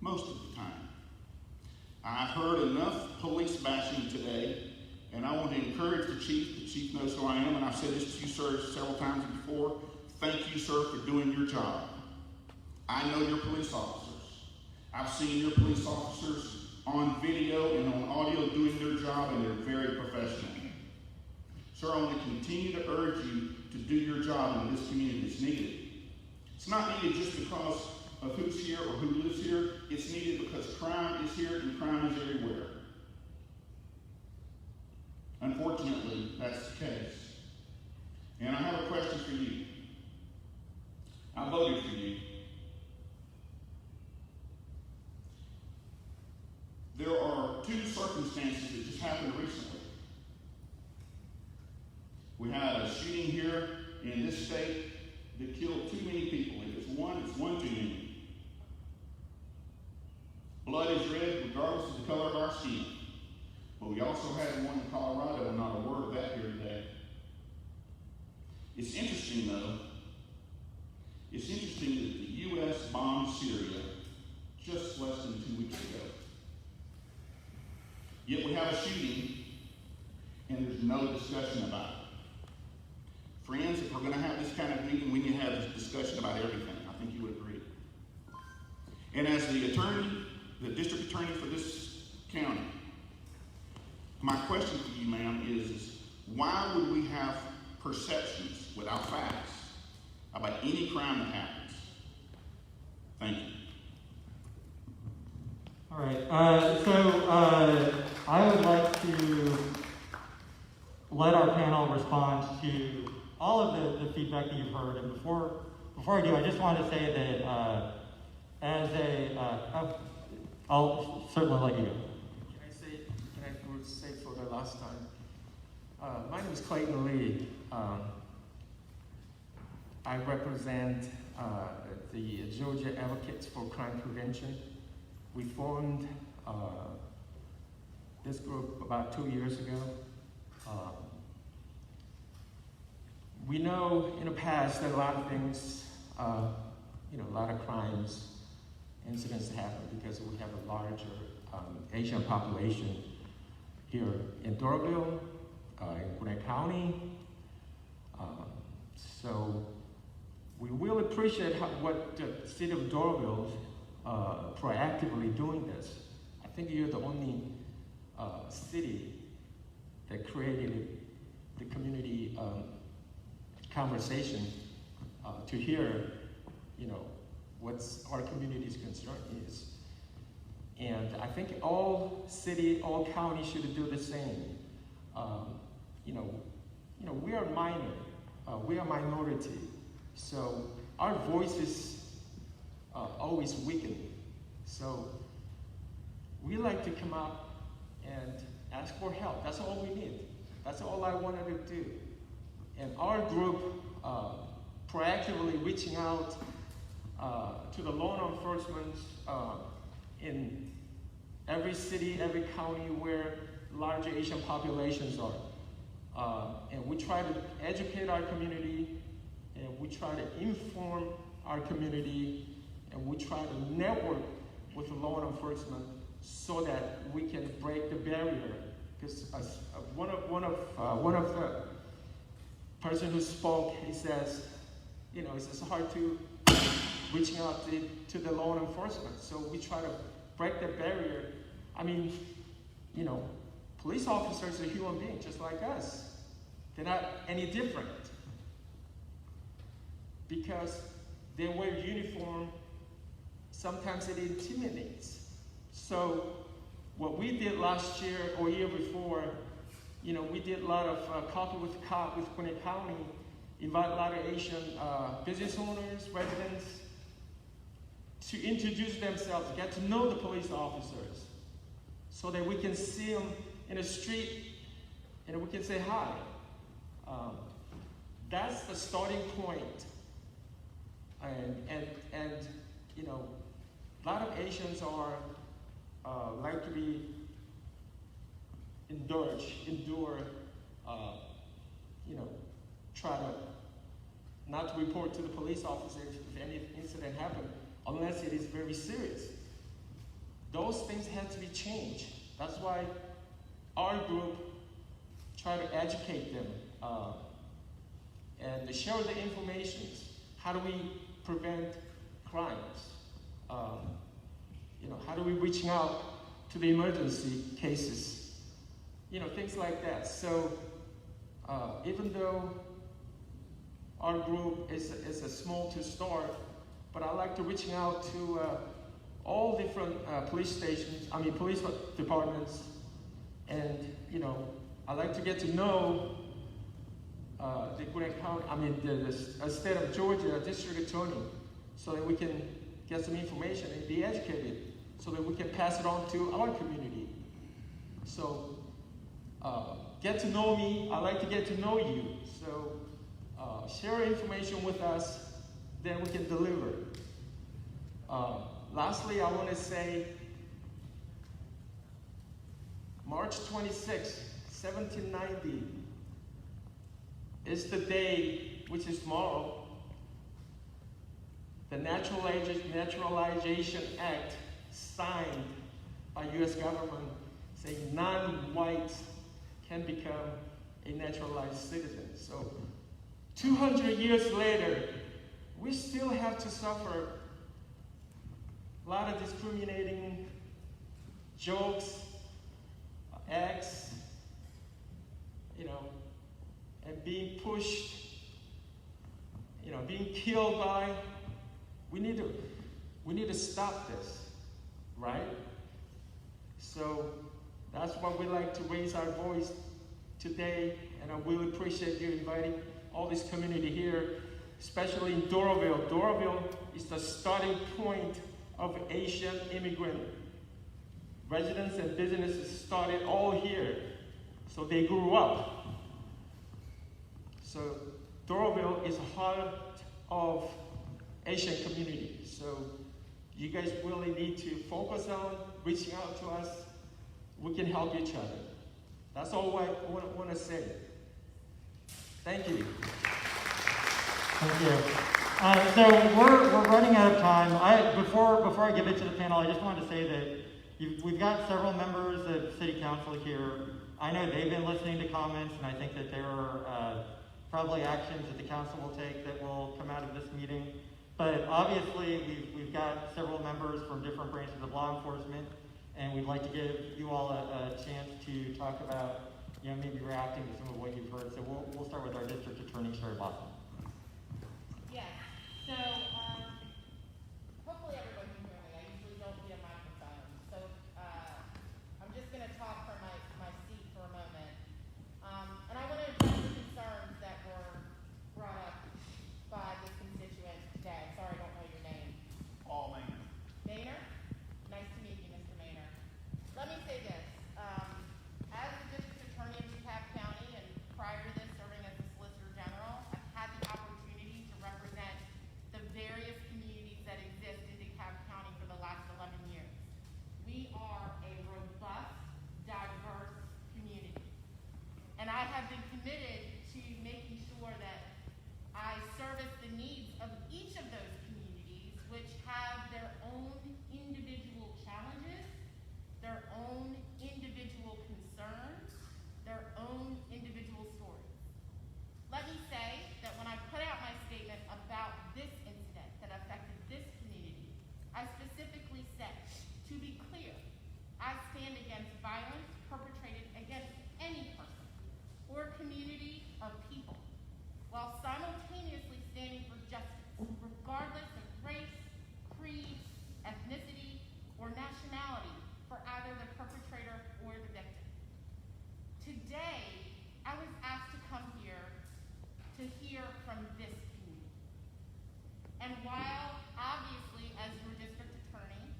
Most of the time. I've heard enough police bashing today, and I want to encourage the chief. The chief knows who I am, and I've said this to you, sir, several times before. Thank you, sir, for doing your job. I know your police officers. I've seen your police officers on video and on audio doing their job, and they're very professional. Sir, I want to continue to urge you to do your job in this community. It's needed. It's not needed just because of who's here or who lives here. It's needed because crime is here and crime is everywhere. Unfortunately, that's the case. And I have a question for you. I voted for you. There are two circumstances that just happened recently. We had a shooting here in this state that killed too many people. If it's one too many. Blood is red regardless of the color of our skin. But we also had one in Colorado, and not a word of that here today. It's interesting, though. It's interesting that the U.S. bombed Syria just less than 2 weeks ago. Yet we have a shooting, and there's no discussion about it. Friends, if we're going to have this kind of meeting, we need to have this discussion about everything. I think you would agree. And as the attorney, the district attorney for this county, my question to you, ma'am, is why would we have perceptions without facts about any crime that happens? Thank you. All right, I would like to let our panel respond to all of the feedback that you've heard. And before I do, I just want to say that I'll certainly let you go. Can I say for the last time? My name is Clayton Lee. I represent the Georgia Advocates for Crime Prevention. We formed this group about 2 years ago. We know in the past that a lot of things, a lot of crimes, incidents happen because we have a larger Asian population here in Doraville, in Gwinnett County. So we really appreciate what the city of Doraville proactively doing this. I think you're the only city that created the community conversation to hear, what's our community's concern is. And I think all city, all counties should do the same. We are minor, we are minority, so our voices always weaken. So we like to come up and ask for help. That's all we need. That's all I wanted to do. And our group proactively reaching out to the law enforcement in every city, every county where larger Asian populations are. And we try to educate our community, and we try to inform our community, and we try to network with the law enforcement so that we can break the barrier. Because one of the person who spoke, he says, it's hard to reaching out to the law enforcement. So we try to break the barrier. I mean, police officers are human beings just like us. They're not any different. Because they wear uniform, sometimes it intimidates. So what we did last year or year before, we did a lot of coffee with Gwinnett County, invite a lot of Asian business owners, residents, to introduce themselves, get to know the police officers, so that we can see them in the street and we can say hi. That's the starting point. And a lot of Asians are like to be endure, try to not to report to the police officer if any incident happened, unless it is very serious. Those things have to be changed. That's why our group try to educate them and to share the information. How do we prevent crimes? How do we reach out to the emergency cases? Things like that. So even though our group is a small to start, but I like to reach out to all different police departments, and I like to get to know the Grant County, the state of Georgia District Attorney, so that we can get some information and be educated, so that we can pass it on to our community. So get to know me. I like to get to know you. So share information with us, then we can deliver. Lastly, I want to say March 26, 1790 is the day, which is tomorrow, the Naturalization Act signed by U.S. government saying non-whites can become a naturalized citizen. So 200 years later, we still have to suffer a lot of discriminating jokes, acts, and being pushed, being killed by. We need to stop this, right? So that's why we like to raise our voice today, and I really appreciate you inviting all this community here, especially in Doraville. Doraville is the starting point of Asian immigrant. Residents and businesses started all here, so they grew up. So Doraville is the heart of Asian community. So you guys really need to focus on reaching out to us. We can help each other. That's all I want to say. Thank you. Thank you. So we're running out of time. Before I give it to the panel, I just wanted to say that we've got several members of City Council here. I know they've been listening to comments, and I think that there are probably actions that the council will take that will come out of this meeting. But obviously, we've got several members from different branches of law enforcement, and we'd like to give you all a chance to talk about, maybe reacting to some of what you've heard. So we'll start with our district attorney, Sherry Boston. Yes. So hopefully everyone can hear me. I usually don't via microphone. So I'm just going to talk from my seat for a moment. And I want to address the concerns that were brought up by this constituent today. Sorry, I don't know your name. Paul Maynard. Maynard? Nice to meet you, Mr. Maynard. Let me say this. As the district attorney of DeKalb County, and prior to this serving as the Solicitor General, I've had the opportunity to represent the various communities that exist in DeKalb County for the last 11 years. We are a robust, diverse community. And I have been committed to making sure that I service the needs of each of those communities, which have their own individual challenges, their own individual concerns, their own individual stories. Let me say that when I put out my statement about this incident that affected this community, I specifically said, to be clear, I stand against violence perpetrated against any person or community of people, while simultaneously standing for justice, regardless of race, creed, ethnicity, or nationality for either the perpetrator or the victim. Today, I was asked to come here to hear from this community. And while, obviously, as your district attorney,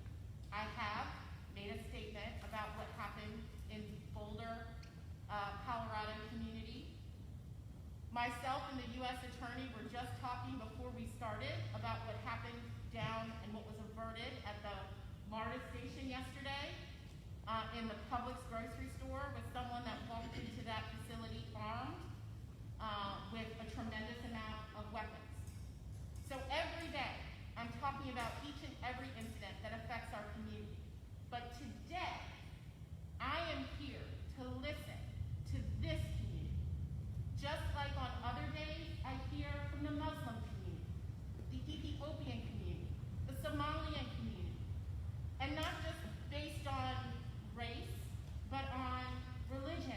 I have made a statement about what happened in Boulder, Colorado community, myself and the U.S. Attorney were just talking before we started about what happened down and what was averted at the MARTA station yesterday in the Publix grocery store with someone that walked into that facility armed with a tremendous amount of weapons. So every day, I'm talking about each and every incident that affects our community. But today, I am here to listen to this community. Just like on other days, I hear from the Muslim community, the Ethiopian community, the Somalian community, and not just based on race, but on religion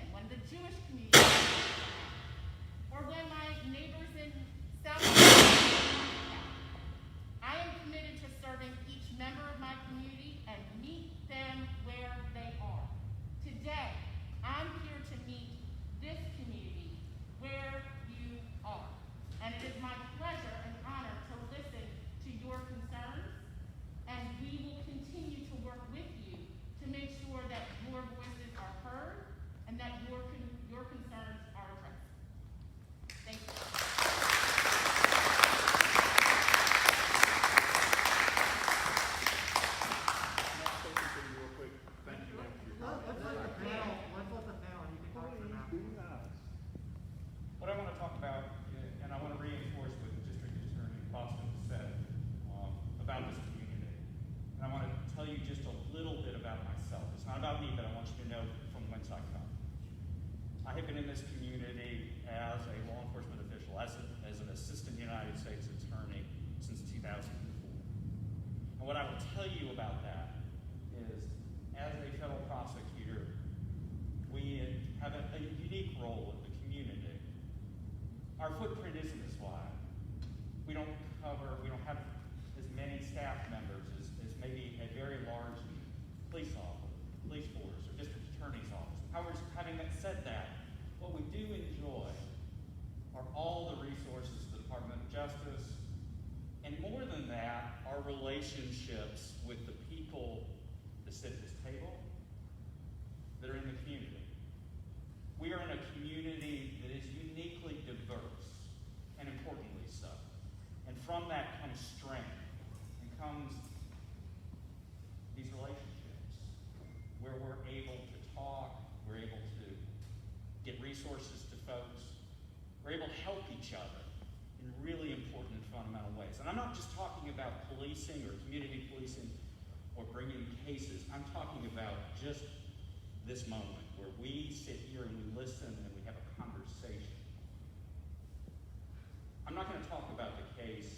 know from whence I come. I have been in this community as a law enforcement official, as an assistant United States attorney since 2004. And what I will tell you about that is, as a federal prosecutor, we have a unique role in the community. Our footprint isn't as wide. We don't have as many staff members as maybe a very large police force or district attorney's office. However, having said that, what we do enjoy are all the resources of the Department of Justice, and more than that, our relationships with the people that sit at this table that are in the community. We are in a community that is uniquely diverse, and importantly so. And from that comes strength, and comes these relationships where we're able to talk, we're able to get resources to folks, we're able to help each other in really important and fundamental ways. And I'm not just talking about policing or community policing or bringing cases. I'm talking about just this moment where we sit here and we listen and we have a conversation. I'm not going to talk about the case.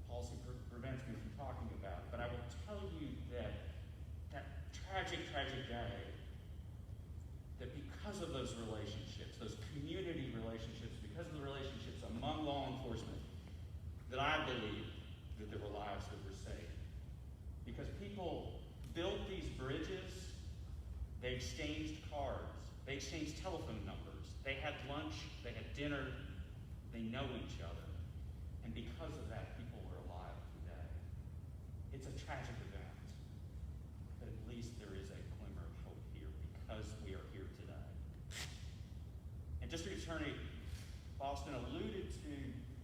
Policy prevents me from talking about it, but I will tell you that tragic day, that because of those relationships, those community relationships, because of the relationships among law enforcement, that I believe that there were lives that were saved. Because people built these bridges, they exchanged cards, they exchanged telephone numbers, they had lunch, they had dinner, they know each other. And because of that, people are alive today. It's a tragic event, but at least there is a glimmer of hope here because we are here today. And District Attorney Boston alluded to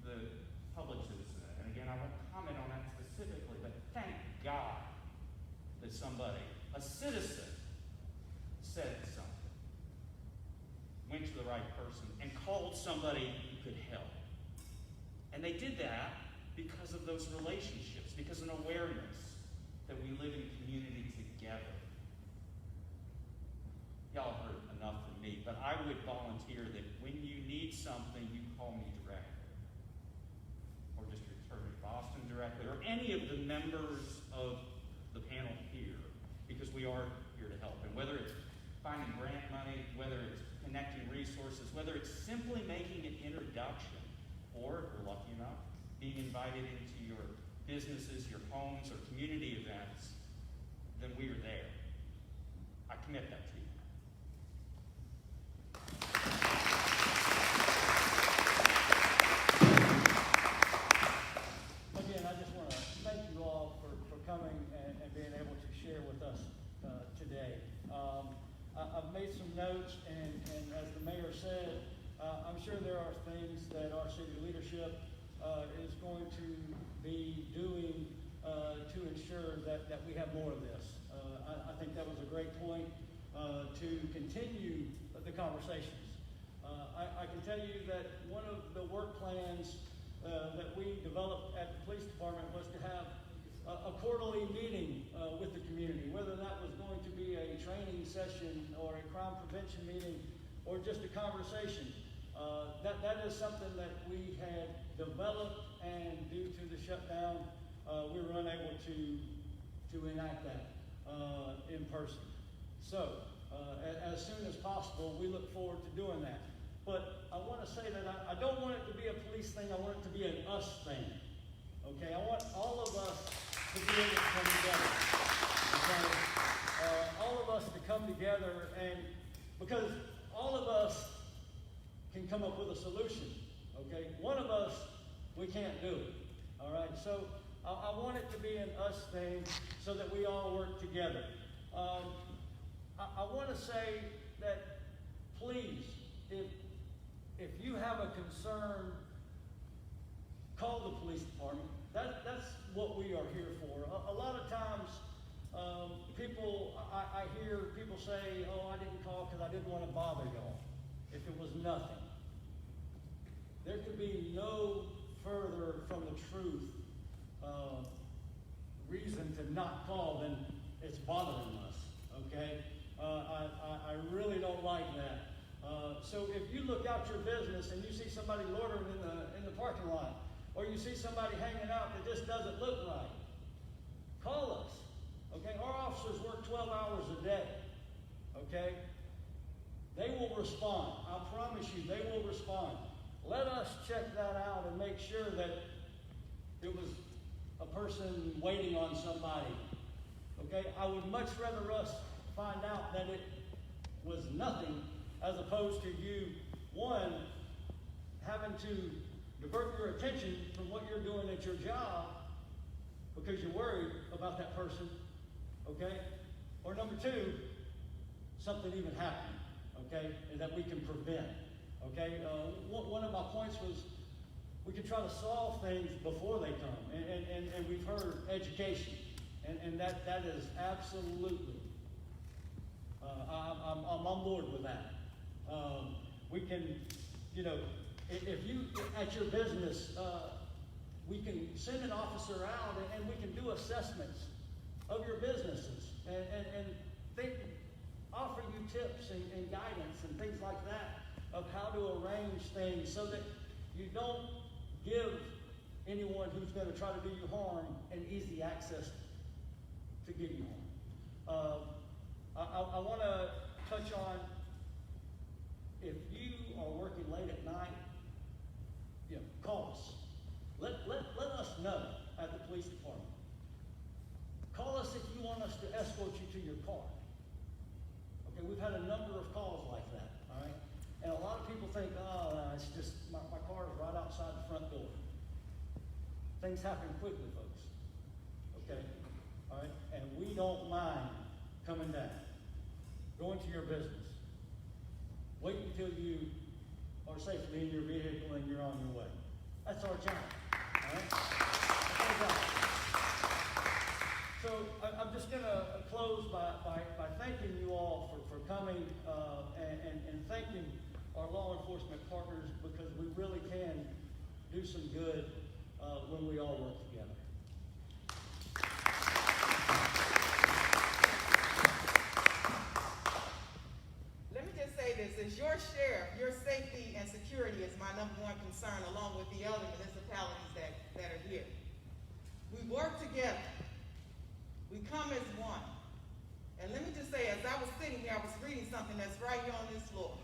the public citizen, and again, I won't comment on that specifically, but thank God that somebody, a citizen, said something, went to the right person, and called somebody who could help. And they did that because of those relationships, because of an awareness that we live in community together. Y'all heard enough from me, but I would volunteer that when you need something, you call me directly, or District Attorney Boston directly, or any of the members of the panel here, because we are here to help. And whether it's finding grant money, whether it's connecting resources, whether it's simply making an introduction, or, if we're lucky enough, being invited into your businesses, your homes, or community events, then we are there. I commit that to you. Again, I just want to thank you all for coming and being able to share with us today. I've made some notes, and as the mayor said, I'm sure there are things that our city leadership is going to be doing to ensure that we have more of this. I think that was a great point to continue the conversations. I can tell you that one of the work plans that we developed at the police department was to have a quarterly meeting with the community, whether that was going to be a training session or a crime prevention meeting or just a conversation. That is something that we had developed, and due to the shutdown, we were unable to enact that in person. So, as soon as possible, we look forward to doing that. But I want to say that I don't want it to be a police thing, I want it to be an us thing. Okay, I want all of us to be able to come together. Okay? All of us to come together, and because all of us can come up with a solution. Okay, one of us, we can't do it. All right, so I want it to be an us thing so that we all work together. I want to say that please, if you have a concern, call the police department. That's what we are here for. A lot of times, I hear people say, "Oh, I didn't call because I didn't want to bother y'all." If it was nothing, there could be no further from the truth reason to not call than it's bothering us. Okay. So if you look out your business and you see somebody loitering in the parking lot, or you see somebody hanging out that just doesn't look right, call us. Okay, our officers work 12 hours a day. Okay, they will respond. I promise you, they will respond. Let us check that out and make sure that it was a person waiting on somebody. Okay, I would much rather us find out that it was nothing as opposed to you, one, having to divert your attention from what you're doing at your job because you're worried about that person, okay? Or number two, something even happening, okay, and that we can prevent, okay? One of my points was we can try to solve things before they come, and we've heard education, and that is absolutely, I'm on board with that. We can, you know, if you, at your business, we can send an officer out and we can do assessments of your businesses and think, offer you tips and guidance and things like that of how to arrange things so that you don't give anyone who's going to try to do you harm an easy access to get you harm. I want to touch on, if you are working late at night, you know, call us. Let us know at the police department. Call us if you want us to escort you to your car. Okay, we've had a number of calls like that, all right? And a lot of people think, oh, it's just, my car is right outside the front door. Things happen quickly, folks. Okay, all right? And we don't mind coming down, going to your business. Wait until you are safely in your vehicle and you're on your way. That's our job, all right? That's our job. So I'm just going to close by thanking you all for coming and thanking our law enforcement partners, because we really can do some good when we all work together. Let me just say this, as your sheriff, your safety and security is my number one concern, along with the other municipalities that are here. We work together. We come as one. And let me just say, as I was sitting here, I was reading something that's right here on this floor.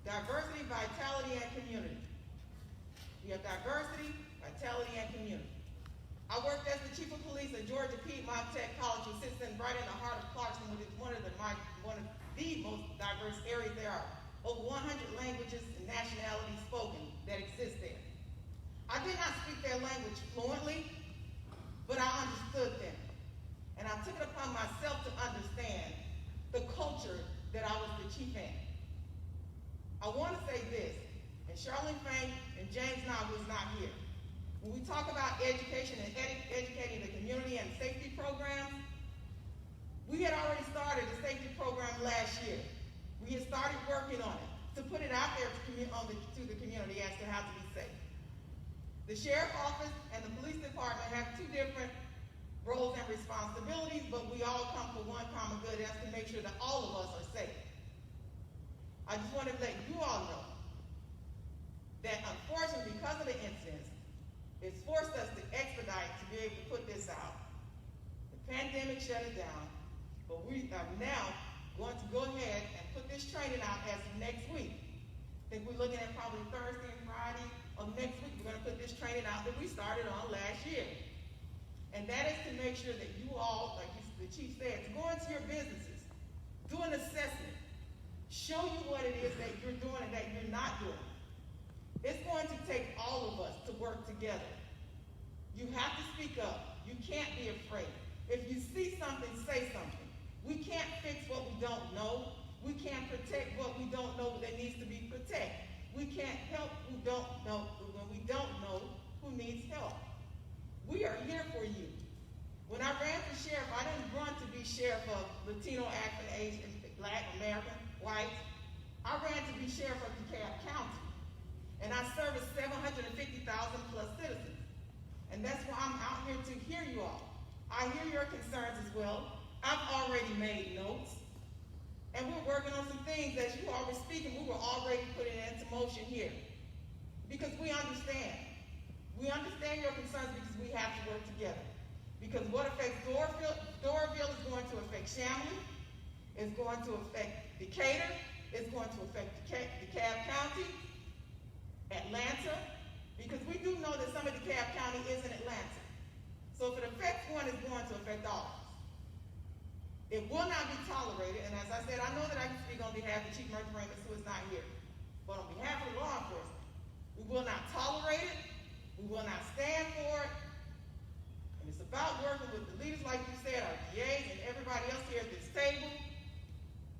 Diversity, vitality, and community. We have diversity, vitality, and community. I worked as the chief of police at Georgia Piedmont Tech College, which sits right in the heart of Clarkston, which is one of the most diverse areas there are. Over 100 languages and nationalities spoken that exist there. I did not speak their language fluently, but I understood them. And I took it upon myself to understand the culture that I was the chief in. I want to say this, and Charlene Fang and James Nog, who's not here. When we talk about education and educating the community and safety programs, we had already started the safety program last year. We had started working on it to put it out there to the community as to how to be safe. The sheriff's office and the police department have two different roles and responsibilities, but we all come for one common good, that's to make sure that all of us are safe. I just want to let you all know that unfortunately, because of the incidents, it's forced us to expedite to be able to put this out. The pandemic shut it down, but we are now going to go ahead and put this training out as of next week. I think we're looking at probably Thursday and Friday of next week. We're going to put this training out that we started on last year. And that is to make sure that you all, like the chief said, to go into your businesses, do an assessment, show you what it is that you're doing and that you're not doing. It's going to take all of us to work together. You have to speak up. You can't be afraid. If you see something, say something. We can't fix what we don't know. We can't protect what we don't know that needs to be protected. We can't help who don't know when we don't know who needs help. We are here for you. When I ran for sheriff, I didn't run to be sheriff of Latino, African, Asian, Black, American, white. I ran to be sheriff of DeKalb County. And I serviced 750,000 plus citizens. And that's why I'm out here to hear you all. I hear your concerns as well. I've already made notes. And we're working on some things, as you all were speaking, we were already putting it into motion here. Because we understand. We understand your concerns because we have to work together. Because what affects Doraville is going to affect Chamblee, it's going to affect Decatur, it's going to affect DeKalb County, Atlanta, because we do know that some of DeKalb County is in Atlanta. So if it affects one, it's going to affect all. It will not be tolerated, and as I said, I know that I can speak on behalf of Chief Mercer Raymond, who is not here. But on behalf of law enforcement, we will not tolerate it, we will not stand for it, and it's about working with the leaders, like you said, our DAs and everybody else here at this table,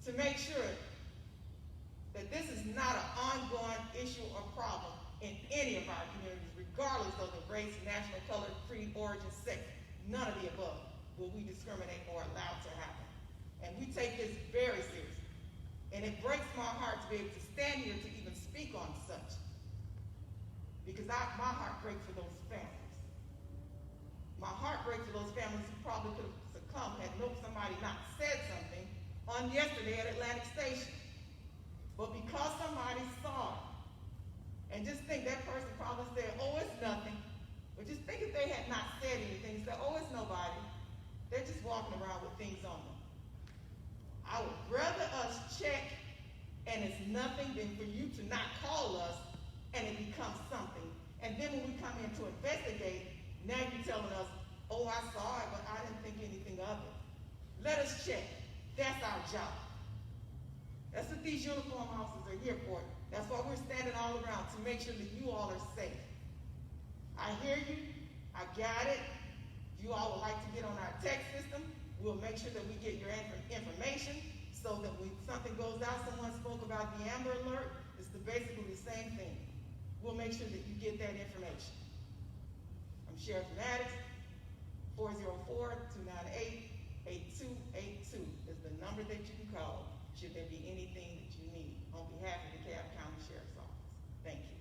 to make sure that this is not an ongoing issue or problem in any of our communities, regardless of the race, national color, creed, origin, sex, none of the above will we discriminate or allow to happen. And we take this very seriously. And it breaks my heart to be able to stand here to even speak on such. Because my heart breaks for those families. My heart breaks for those families who probably could have succumbed had somebody not said something on yesterday at Atlantic Station. But because somebody saw it, and just think that person probably said, oh, it's nothing. But just think if they had not said anything, said, oh, it's nobody. They're just walking around with things on them. I would rather us check and it's nothing than for you to not call us and it becomes something. And then when we come in to investigate, now you're telling us, oh, I saw it, but I didn't think anything of it. Let us check. That's our job. That's what these uniform officers are here for. That's why we're standing all around, to make sure that you all are safe. I hear you. I got it. If you all would like to get on our text system, we'll make sure that we get your information so that when something goes out, someone spoke about the Amber Alert, it's basically the same thing. We'll make sure that you get that information. I'm Sheriff Maddox. 404-298-8282 is the number that you can call should there be anything that you need on behalf of the DeKalb County Sheriff's Office. Thank you.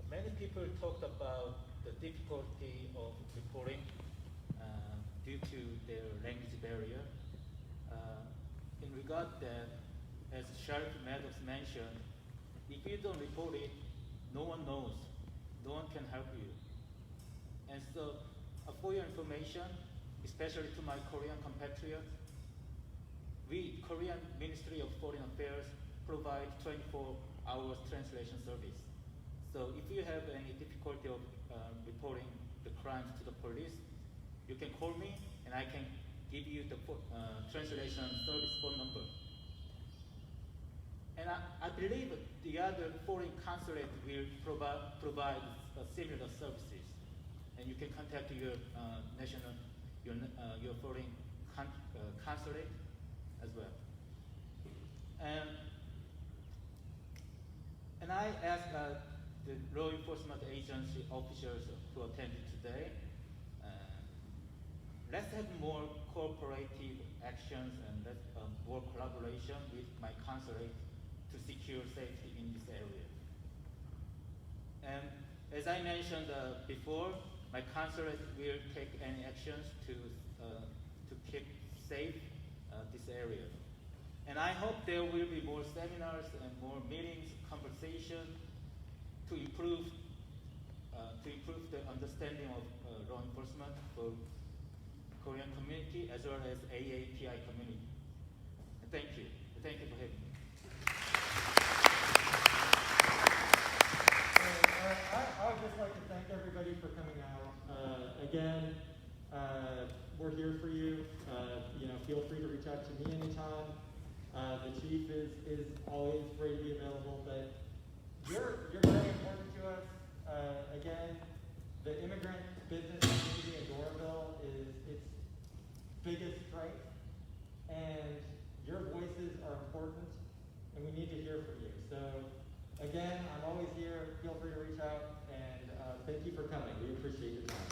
Many people talked about the difficulty of reporting due to their language barrier. In regard that, as Sheriff Maddox mentioned, if you don't report it, no one knows. No one can help you. And so, for your information, especially to my Korean compatriots, we, Korean Ministry of Foreign Affairs, provide 24 hours translation service. So if you have any difficulty of reporting the crimes to the police, you can call me and I can give you the translation service phone number. And I believe the other foreign consulate will provide similar services. And you can contact your your foreign consulate as well. And I asked the law enforcement agency officials who attended today, let's have more cooperative actions and more collaboration with my consulate to secure safety in this area. And as I mentioned before, my consulate will take any actions to keep safe this area. And I hope there will be more seminars and more meetings, conversation to improve the understanding of law enforcement for Korean community as well as AAPI community. And thank you. Thank you for having me. I would just like to thank everybody for coming out. Again, we're here for you. Feel free to reach out to me anytime. The chief is always ready to be available, but you're very important to us. Again, the immigrant business community in Doraville is its biggest strength, and your voices are important, and we need to hear from you. So, again, I'm always here. Feel free to reach out, and thank you for coming. We appreciate your time.